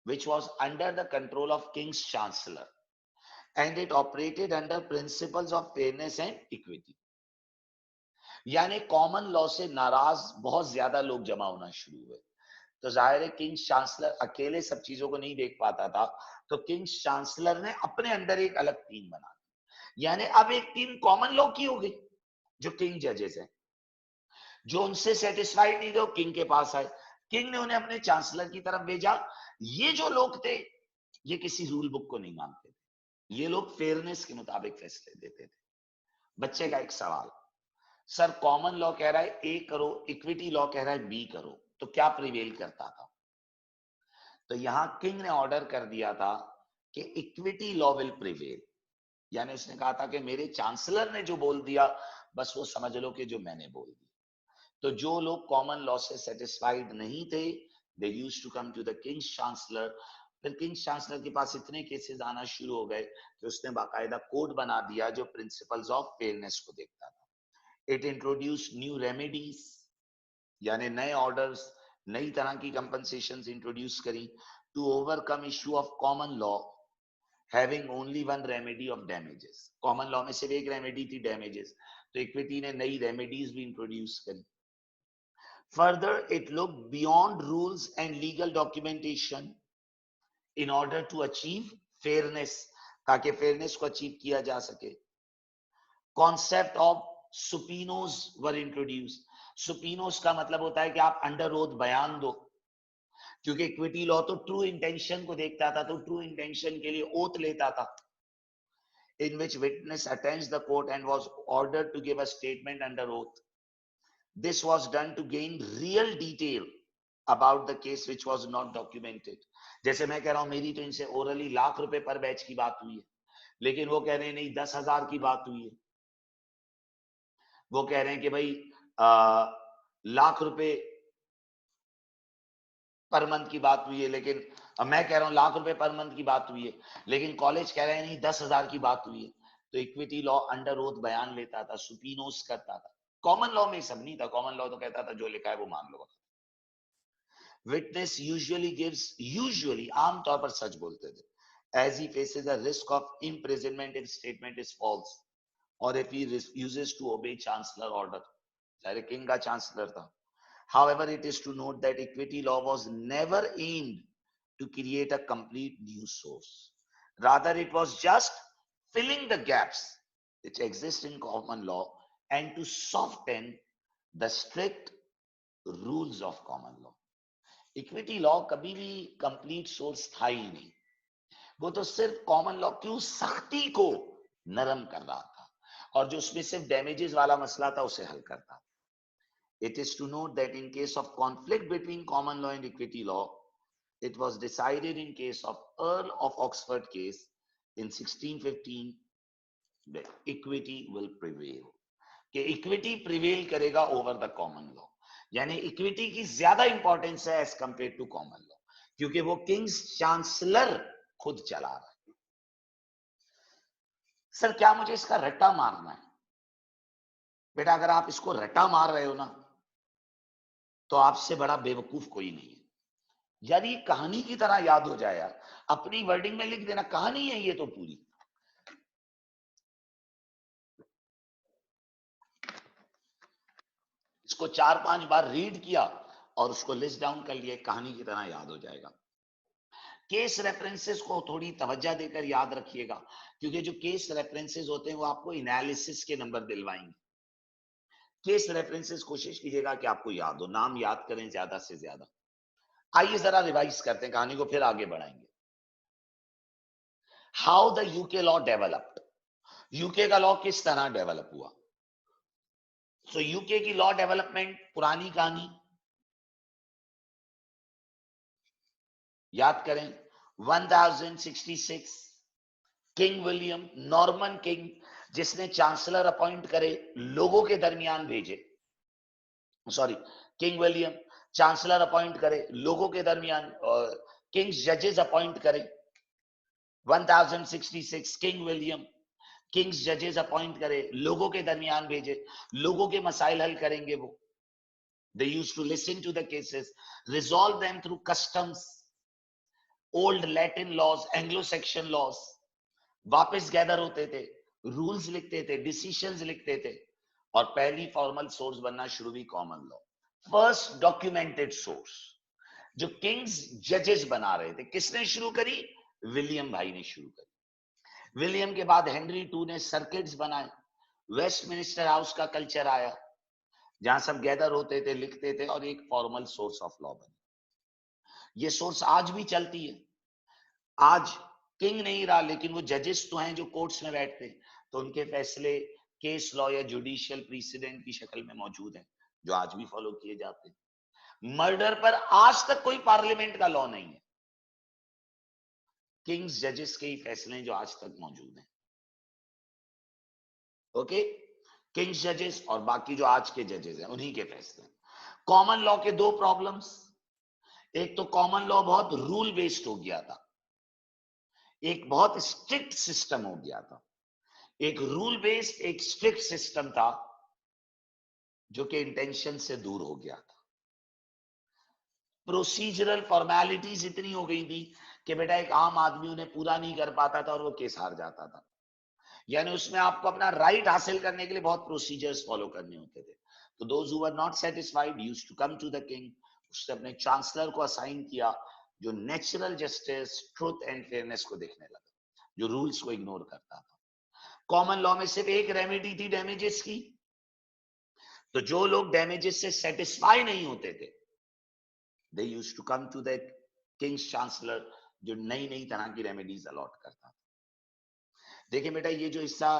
which was under the control of King's Chancellor, and it operated under principles of fairness and equity. यानी कॉमन लॉ से नाराज बहुत ज्यादा लोग जमा होना शुरू हुए। तो जाहिर है किंग्स चांसलर अकेले सब चीजों को नहीं देख पाता था, तो किंग्स चांसलर ने अपने अंदर एक अलग टीम बना दी। यानी अब एक टीम कॉमन लॉ की हो गई, जो किंग जजेस हैं। जो उनसे सेटिस्फाइड नहीं थे वो किंग के पास आए, किंग ने उन्हें अपने चांसलर की तरफ भेजा। ये जो लोग थे ये किसी रूल बुक को नहीं मानते थे, ये लोग फेयरनेस के मुताबिक फैसले देते थे। बच्चे का एक सवाल, सर कॉमन लॉ कह रहा है ए करो, इक्विटी लॉ कह रहा है बी करो, तो क्या प्रिवेल करता था? तो यहां किंग ने ऑर्डर कर दिया था कि इक्विटी लॉ विल प्रिवेल। यानी उसने कहा था कि मेरे चांसलर ने जो बोल दिया बस वो समझ लो कि जो मैंने बोल दिया। तो जो लोग कॉमन लॉ से सेटिस्फाइड नहीं थे, they used to come to the king's chancellor. फिर किंग्स चांसलर के पास इतने केसेस आना शुरू हो गए कि उसने बाकायदा कोड बना दिया जो प्रिंसिपल्स ऑफ फेयरनेस को देखता था। इट इंट्रोड्यूस न्यू रेमेडीज, यानी नए ऑर्डर्स, नई तरह की कंपनसेशंस इंट्रोड्यूस करी to overcome issue of common law having only one remedy of damages. Common law में सिर्फ एक रेमेडी थी, डैमेजेस, तो इक्विटी ने नई रेमेडीज भी इंट्रोड्यूस करी। Further, it looked beyond rules and legal documentation in order to achieve fairness, ताकि फेयरनेस को अचीव किया जा सके। Concept of subpoenas were introduce. Subpoenas का मतलब होता है कि आप अंडर ओथ बयान दो, क्योंकि इक्विटी लॉ तो ट्रू इंटेंशन को देखता था, तो ट्रू इंटेंशन के लिए ओथ लेता था, in which witness attends the court and was ordered to give a statement under oath. This was done to gain real detail about the case which was not documented. जैसे मैं कह रहा हूं मेरी तो इनसे ओरली लाख रुपए पर बैच की बात हुई है, लेकिन वो कह रहे हैं नहीं 10,000 की बात हुई है। वो कह रहे हैं कि भाई लाख रुपए पर मंथ की बात हुई है, लेकिन मैं कह रहा हूं लाख रुपए पर मंथ की बात हुई है, लेकिन कॉलेज कह रहे हैं नहीं 10,000 की बात हुई है। तो इक्विटी लॉ अंडर ओथ बयान लेता था, सुपीनोस करता था। कॉमन लॉ में सब नहीं था, कॉमन लॉ तो कहता था जो लिखा है वो मान लो। विटनेस यूजुअली आमतौर पर सच बोलते थे, as he faces a risk of imprisonment if statement is false or if he refuses to obey chancellor order. चाहे किंग का चांसलर था। However, it is to note that equity law was never aimed to create a complete new source. Rather, it was just filling the gaps which exist in common law and to soften the strict rules of common law. Equity law कभी भी complete source था ही नहीं, वो तो सिर्फ common law की उस सख्ती को नरम कर रहा था, और जो उसमें सिर्फ डैमेजेस वाला मसला था उसे हल करता। It is to note that in case of conflict between common law and equity law, it was decided in case of Earl of Oxford case in 1615 that equity will prevail, कि equity prevail करेगा over the common law. यानी इक्विटी की ज्यादा importance है as compare to common law, क्योंकि वो Kings chancellor खुद चला रहा है। सर क्या मुझे इसका रट्टा मारना है? बेटा अगर आप इसको रट्टा मार रहे हो ना तो आपसे बड़ा बेवकूफ कोई नहीं है। यार ये कहानी की तरह याद हो जाए यार, अपनी वर्डिंग में लिख देना, कहानी है ये तो पूरी। इसको 4-5 बार रीड किया और उसको लिस्ट डाउन कर लिया, कहानी की तरह याद हो जाएगा। केस रेफरेंसेस को थोड़ी तवज्जो देकर याद रखिएगा, क्योंकि जो केस रेफरेंसेस होते हैं वो आपको एनालिसिस के नंबर दिलवाएंगे। केस रेफरेंसेस कोशिश कीजिएगा कि आपको याद हो, नाम याद करें ज्यादा से ज्यादा। आइए जरा रिवाइज करते हैं कहानी को, फिर आगे बढ़ाएंगे। How the UK law developed, UK का लॉ किस तरह डेवलप हुआ। सो यूके की लॉ डेवलपमेंट, पुरानी कहानी याद करें। 1066 किंग विलियम, नॉर्मन किंग, जिसने चांसलर अपॉइंट करे, लोगों के दरमियान भेजे, sorry, king William chancellor appoint करे, लोगों के दरमियान, किंग्स जजेस अपॉइंट करे। 1066 किंग विलियम किंग्स जजेस अपॉइंट करे, लोगों के दरमियान भेजे, लोगों के मसाइल हल करेंगे वो। They used to listen to the cases, resolve them through customs, old Latin laws, Anglo-Saxon laws. वापस गैदर होते थे, रूल्स लिखते थे, डिसीजंस लिखते थे, और पहली फॉर्मल सोर्स बनना शुरू हुई common law. First documented source जो किंग्स जजेस बना रहे थे, किसने शुरू करी? विलियम भाई ने शुरू करी। विलियम के बाद हेनरी टू ने सर्किट्स बनाए, वेस्टमिनिस्टर हाउस का कल्चर आया, जहां सब गैदर होते थे, लिखते थे, और एक फॉर्मल सोर्स ऑफ लॉ बनी। ये सोर्स आज भी चलती है। आज किंग नहीं रहा, लेकिन वो जजेस तो हैं जो कोर्ट्स में बैठते हैं, तो उनके फैसले केस लॉ या जुडिशियल प्रीसिडेंट की शक्ल में मौजूद हैं, जो आज भी फॉलो किए जाते हैं। मर्डर पर आज तक कोई पार्लियामेंट का लॉ नहीं है, किंग्स जजेस के ही फैसले जो आज तक मौजूद हैं। ओके, किंग्स जजेस और बाकी जो आज के जजेस हैं उन्हीं के फैसले। कॉमन लॉ के दो प्रॉब्लम्स, एक तो कॉमन लॉ बहुत रूल बेस्ड हो गया था, एक बहुत स्ट्रिक्ट सिस्टम हो गया था। एक रूल बेस्ड, एक स्ट्रिक्ट सिस्टम था, जो कि इंटेंशन से दूर हो गया था। प्रोसीजरल फॉर्मेलिटीज इतनी हो गई थी कि बेटा एक आम आदमी उन्हें पूरा नहीं कर पाता था और वो केस हार जाता था। यानी उसमें आपको अपना राइट हासिल करने के लिए बहुत प्रोसीजर्स फॉलो करने होते थे। तो those who were not satisfied used to come to the king, उसने अपने चांसलर को असाइन किया, जो natural justice, truth and fairness को देखने लगा, जो रूल्स को इग्नोर करता था। कॉमन लॉ में सिर्फ एक रेमेडी थी डैमेजेस की, तो जो लोग डैमेजेस से सेटिस्फाई नहीं होते थे, they used to come to the king's chancellor, जो नई नई तरह की रेमेडीज अलॉट करता था। देखिए बेटा, ये जो हिस्सा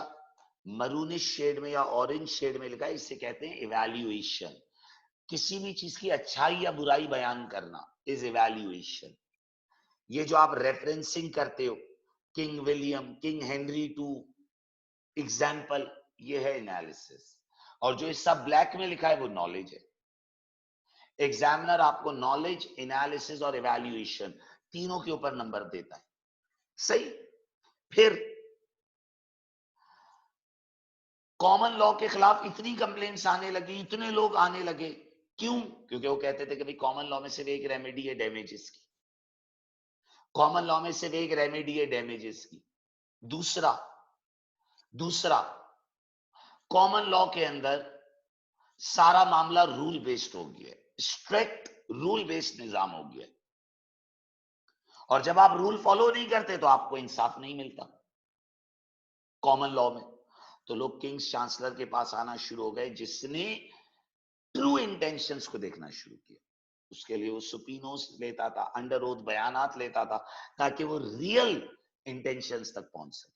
मरूनिश शेड में या ऑरेंज शेड में लिखा है, इसे कहते हैं इवैल्यूएशन। किसी भी चीज की अच्छाई या बुराई बयान करना इज इवैल्यूएशन। ये जो आप रेफरेंसिंग करते हो, king William, king Henry two example, ये है एनालिसिस। और जो हिस्सा ब्लैक में लिखा है वो नॉलेज है। एग्जामिनर आपको नॉलेज, एनालिसिस और इवैल्यूएशन तीनों के ऊपर नंबर देता है। सही। फिर कॉमन लॉ के खिलाफ इतनी कंप्लेंट्स आने लगी, इतने लोग आने लगे, क्यों? क्योंकि वो कहते थे कि भाई कॉमन लॉ में सिर्फ एक रेमेडी है डैमेजेस की, कॉमन लॉ में सिर्फ एक रेमेडी है डैमेजेस की। दूसरा दूसरा कॉमन लॉ के अंदर सारा मामला रूल बेस्ड हो गया, स्ट्रिक्ट रूल बेस्ड निजाम हो गया, और जब आप रूल फॉलो नहीं करते तो आपको इंसाफ नहीं मिलता कॉमन लॉ में। तो लोग किंग्स चांसलर के पास आना शुरू हो गए, जिसने ट्रू इंटेंशंस को देखना शुरू किया। उसके लिए वो सुपीनोस लेता था, अंडर ओथ बयानात लेता था, ताकि वो रियल इंटेंशंस तक पहुंच सके,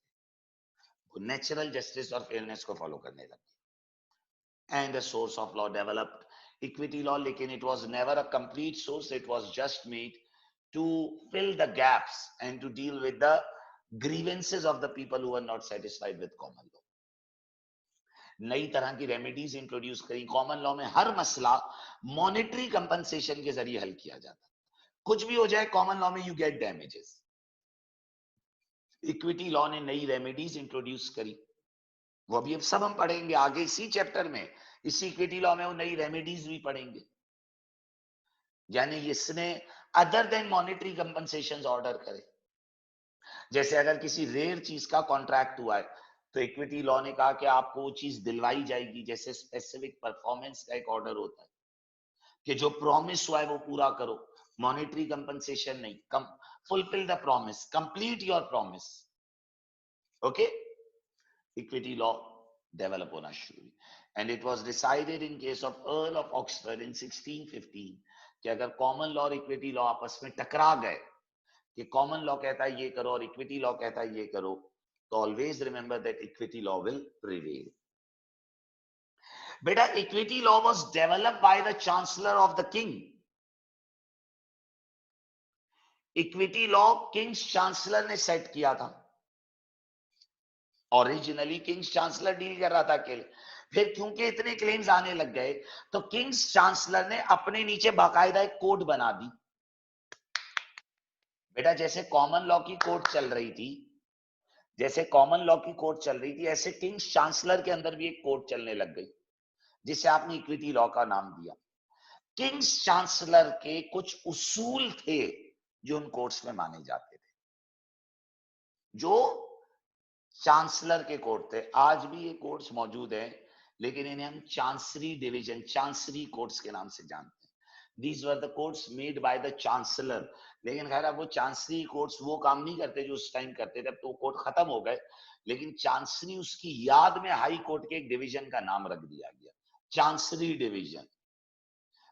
वो नेचुरल जस्टिस और फेयरनेस को फॉलो करने लगे। And the source of law developed, equity law, लेकिन it was never a complete source, it was just made to fill the gaps and to deal with the grievances of the people who were not satisfied with common law. नई तरह की remedies introduce करी। Common law में हर मसला monetary compensation के जरिए हल किया जाता, कुछ भी हो जाए कॉमन लॉ में you get damages. Equity law ने नई रेमेडीज इंट्रोड्यूस करी, वो अभी अब सब हम पढ़ेंगे आगे इसी चैप्टर में, इसी इक्विटी लॉ में वो नई रेमेडीज भी पढ़ेंगे। यानी इसने other than monetary compensation order करे। जैसे अगर किसी रेयर चीज का कॉन्ट्रैक्ट हुआ है, तो इक्विटी लॉ ने कहा कि आपको वो चीज दिलवाई जाएगी, जैसे स्पेसिफिक परफॉर्मेंस का एक ऑर्डर होता है कि जो प्रॉमिस हुआ है वो पूरा करो, मॉनेटरी कंपनसेशन नहीं, fulfil the promise, complete your promise. Okay, equity law develop होना शुरू हुई, and it was decided in case of Earl of Oxford in 1615 कि अगर कॉमन लॉ और इक्विटी लॉ आपस में टकरा गए, कि कॉमन लॉ कहता है ये करो और इक्विटी लॉ कहता है ये करो, तो always remember that equity law will prevail. बेटा, equity law was developed by the chancellor of the king. Equity law king's chancellor ने सेट किया था। ओरिजिनली किंग्स चांसलर डील कर रहा था अकेले, फिर क्योंकि इतने क्लेम्स आने लग गए तो किंग्स चांसलर ने अपने नीचे बाकायदा एक कोड बना दी। बेटा, जैसे कॉमन लॉ की कोर्ट चल रही थी, जैसे कॉमन लॉ की कोर्ट चल रही थी, ऐसे किंग्स चांसलर के अंदर भी एक कोर्ट चलने लग गई, जिसे आपने इक्विटी लॉ का नाम दिया। किंग्स चांसलर के कुछ उसूल थे जो उन कोर्ट्स में माने जाते थे, जो चांसलर के कोर्ट थे। आज भी ये कोर्ट्स मौजूद हैं, लेकिन इन्हें हम चांसरी डिवीजन, चांसरी कोर्ट्स के नाम से जानते हैं। These were the courts made by the chancellor. लेकिन खैर, अब वो चांसरी कोर्ट्स वो काम नहीं करते जो उस टाइम करते थे, अब तो कोर्ट खत्म हो गए। लेकिन चांसरी, उसकी याद में हाई कोर्ट के एक डिवीजन का नाम रख दिया गया, chancery division.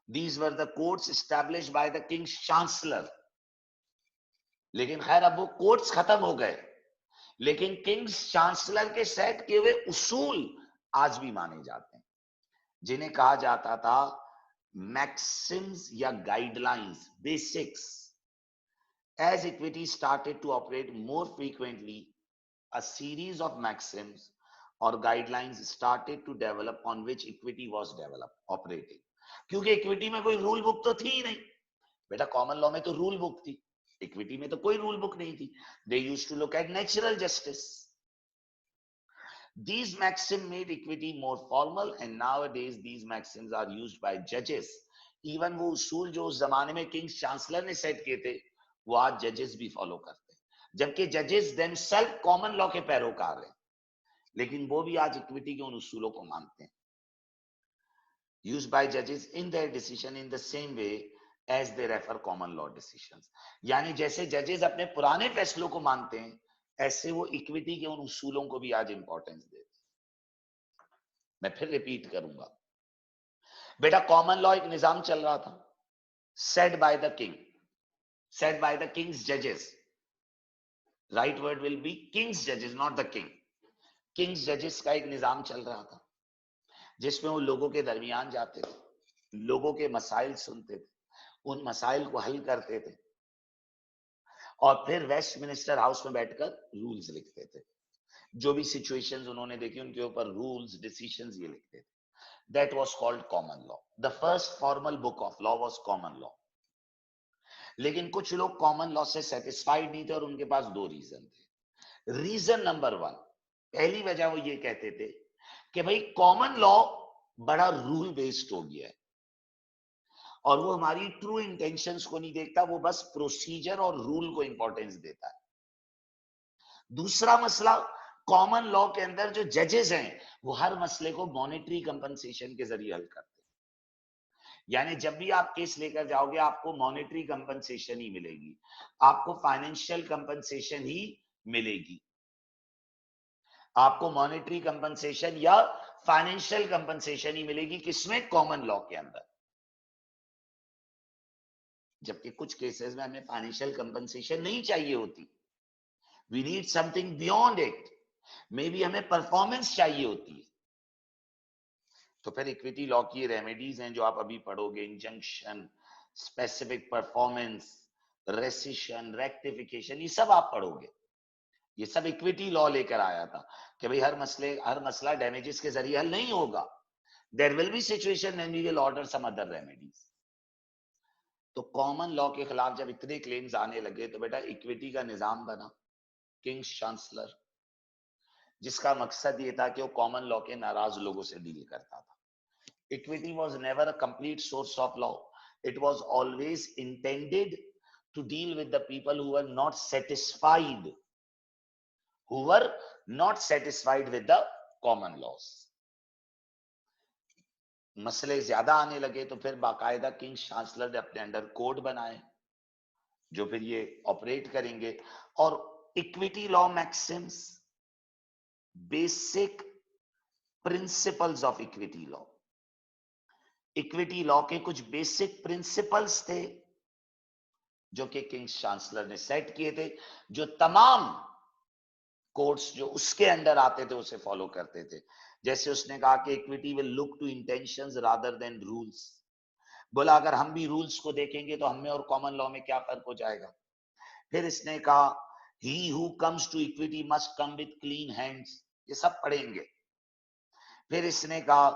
These were the courts established bye the king's chancellor. लेकिन खैर, अब वो कोर्ट्स खत्म हो गए, लेकिन किंग्स चांसलर के सेट किए हुए उसूल आज भी माने जाते हैं, जिन्हें कहा जाता था मैक्सिम्स या guidelines, basics. As equity started to operate more frequently, a series of maxims or guidelines started to develop on which equity was developed operating। क्योंकि इक्विटी में कोई रूल बुक तो थी ही नहीं। बेटा, कॉमन लॉ में तो रूल बुक थी, इक्विटी में तो कोई रूल बुक नहीं थी। They used to look at natural justice. These maxims made equity more formal, and nowadays these maxims are used by judges। Even वो उसूल जो उस जमाने में किंग्स चांसलर ने सेट किए थे, वो आज जजेस भी फॉलो करते हैं, जबकि जजेस देमसेल्फ कॉमन लॉ के पैरोकार हैं, लेकिन वो भी आज इक्विटी के उन उसूलों को मानते हैं। Used by judges in their decision in the same way as they refer common law decisions। यानी जैसे जजेस अपने पुराने फैसलों को मानते हैं, ऐसे वो इक्विटी के उन उसूलों को भी आज इंपॉर्टेंस देते हैं। मैं फिर रिपीट करूंगा, बेटा, कॉमन लॉ एक निजाम चल रहा था, set by the king, set by the Kings जजेस। Right word will be kings जजेस, नॉट द किंग। किंग्स जजेस का एक निजाम चल रहा था, जिसमें वो लोगों के दरमियान जाते थे, लोगों के मसाइल सुनते थे, उन मसाइल को हल करते थे, और फिर वेस्टमिनिस्टर हाउस में बैठकर रूल्स लिखते थे। जो भी सिचुएशंस उन्होंने देखी, उनके ऊपर रूल्स, डिसीजंस ये लिखते थे। That was called common law. The first formal book of law was common law. लेकिन कुछ लोग कॉमन लॉ से सेटिस्फाइड नहीं थे, और उनके पास दो रीजन थे। रीजन नंबर वन, पहली वजह वो ये कहते थे कि भाई कॉमन लॉ बड़ा रूल बेस्ड हो गया है, और वो हमारी ट्रू इंटेंशंस को नहीं देखता, वो बस प्रोसीजर और रूल को इंपॉर्टेंस देता है। दूसरा मसला, कॉमन लॉ के अंदर जो जजेस हैं, वो हर मसले को मॉनेटरी कंपनसेशन के जरिए हल करते हैं। यानी जब भी आप केस लेकर जाओगे, आपको मॉनेटरी कंपनसेशन ही मिलेगी, आपको फाइनेंशियल कंपनसेशन ही मिलेगी, आपको मॉनेटरी कंपनसेशन या फाइनेंशियल कंपनसेशन ही मिलेगी। किसमें? कॉमन लॉ के अंदर। जबकि कुछ केसेस में हमें फाइनेंशियल कंपनसेशन नहीं चाहिए होती, we need something beyond it, maybe हमें परफॉर्मेंस चाहिए होती है। तो फिर इक्विटी लॉ की रेमेडीज हैं जो आप अभी पढ़ोगे, injunction, specific performance, rescission, rectification, ये सब आप पढ़ोगे। ये सब इक्विटी लॉ लेकर आया था कि भाई हर मसला डैमेजेस के जरिए हल नहीं होगा। There will be situation when we will order some other remedies. तो कॉमन लॉ के खिलाफ जब इतने क्लेम्स आने लगे, तो बेटा इक्विटी का निजाम बना, किंग्स चांसलर, जिसका मकसद ये था कि वो कॉमन लॉ के नाराज लोगों से डील करता था। Equity was never a complete source of law. It was always intended to deal with the people who were not satisfied, with the common laws। मसले ज्यादा आने लगे तो फिर बाकायदा किंग चांसलर ने अपने अंडर कोड बनाए जो फिर ये ऑपरेट करेंगे। और equity law Maxim's, basic principles of equity law, equity law के कुछ बेसिक प्रिंसिपल्स थे जो कि किंग्स चांसलर ने सेट किए थे, जो तमाम कोर्ट्स जो उसके अंडर आते थे उसे फॉलो करते थे। जैसे उसने कहा कि equity will look to intentions rather than rules. बोला अगर हम भी रूल्स को देखेंगे तो हमें और कॉमन लॉ में क्या फर्क हो जाएगा। फिर इसने कहा he who comes to equity must come with clean hands, ये सब पढ़ेंगे। फिर इसने कहा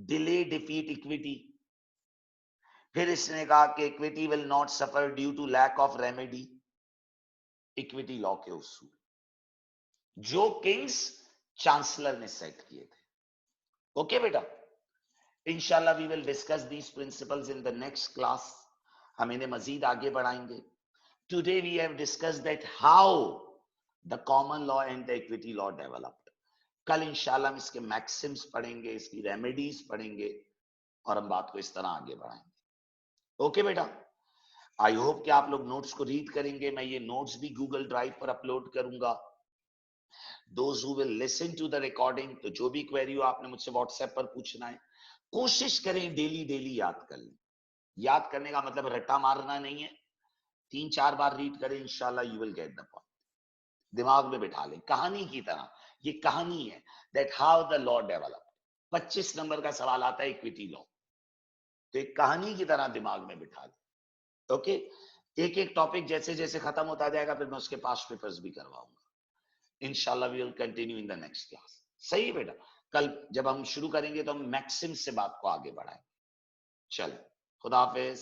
डिले डिफीट इक्विटी। फिर इसने कहा कि equity will not suffer due to lack of remedy, equity law के उसूल जो किंग्स चांसलर ने सेट किए थे। ओके बेटा, इंशाल्लाह we will discuss these principles in the next class, हम इन्हें मजीद आगे बढ़ाएंगे। Today we have discussed that how the common law and the equity law developed. कल इंशाल्लाह हम इसके मैक्सिम्स पढ़ेंगे, इसकी रेमेडीज पढ़ेंगे और हम बात को इस तरह आगे बढ़ाएंगे। ओके बेटा, आई होप कि आप लोग नोट्स को रीड करेंगे। मैं ये नोट्स भी गूगल ड्राइव पर अपलोड करूंगा। Those who will listen to the recording, तो जो भी क्वेरी हो आपने मुझसे व्हाट्सएप पर पूछना है, कोशिश करें डेली डेली याद कर लें। याद करने का मतलब रट्टा मारना नहीं है, 3-4 बार रीड करें, इंशाल्लाह you will get the point, दिमाग में बिठा लें कहानी की तरह। ये कहानी है that how the law develop. 25 number का सवाल आता है इक्विटी लॉ, तो एक कहानी की तरह दिमाग में बिठा लें। ओके, एक एक टॉपिक जैसे जैसे खत्म होता जाएगा फिर मैं उसके पास पेपर्स भी करवाऊंगा। इंशाल्लाह we will continue in the next class. सही है बेटा, कल जब हम शुरू करेंगे तो हम मैक्सिम से बात को आगे बढ़ाएंगे। चलो, खुदा हाफिज।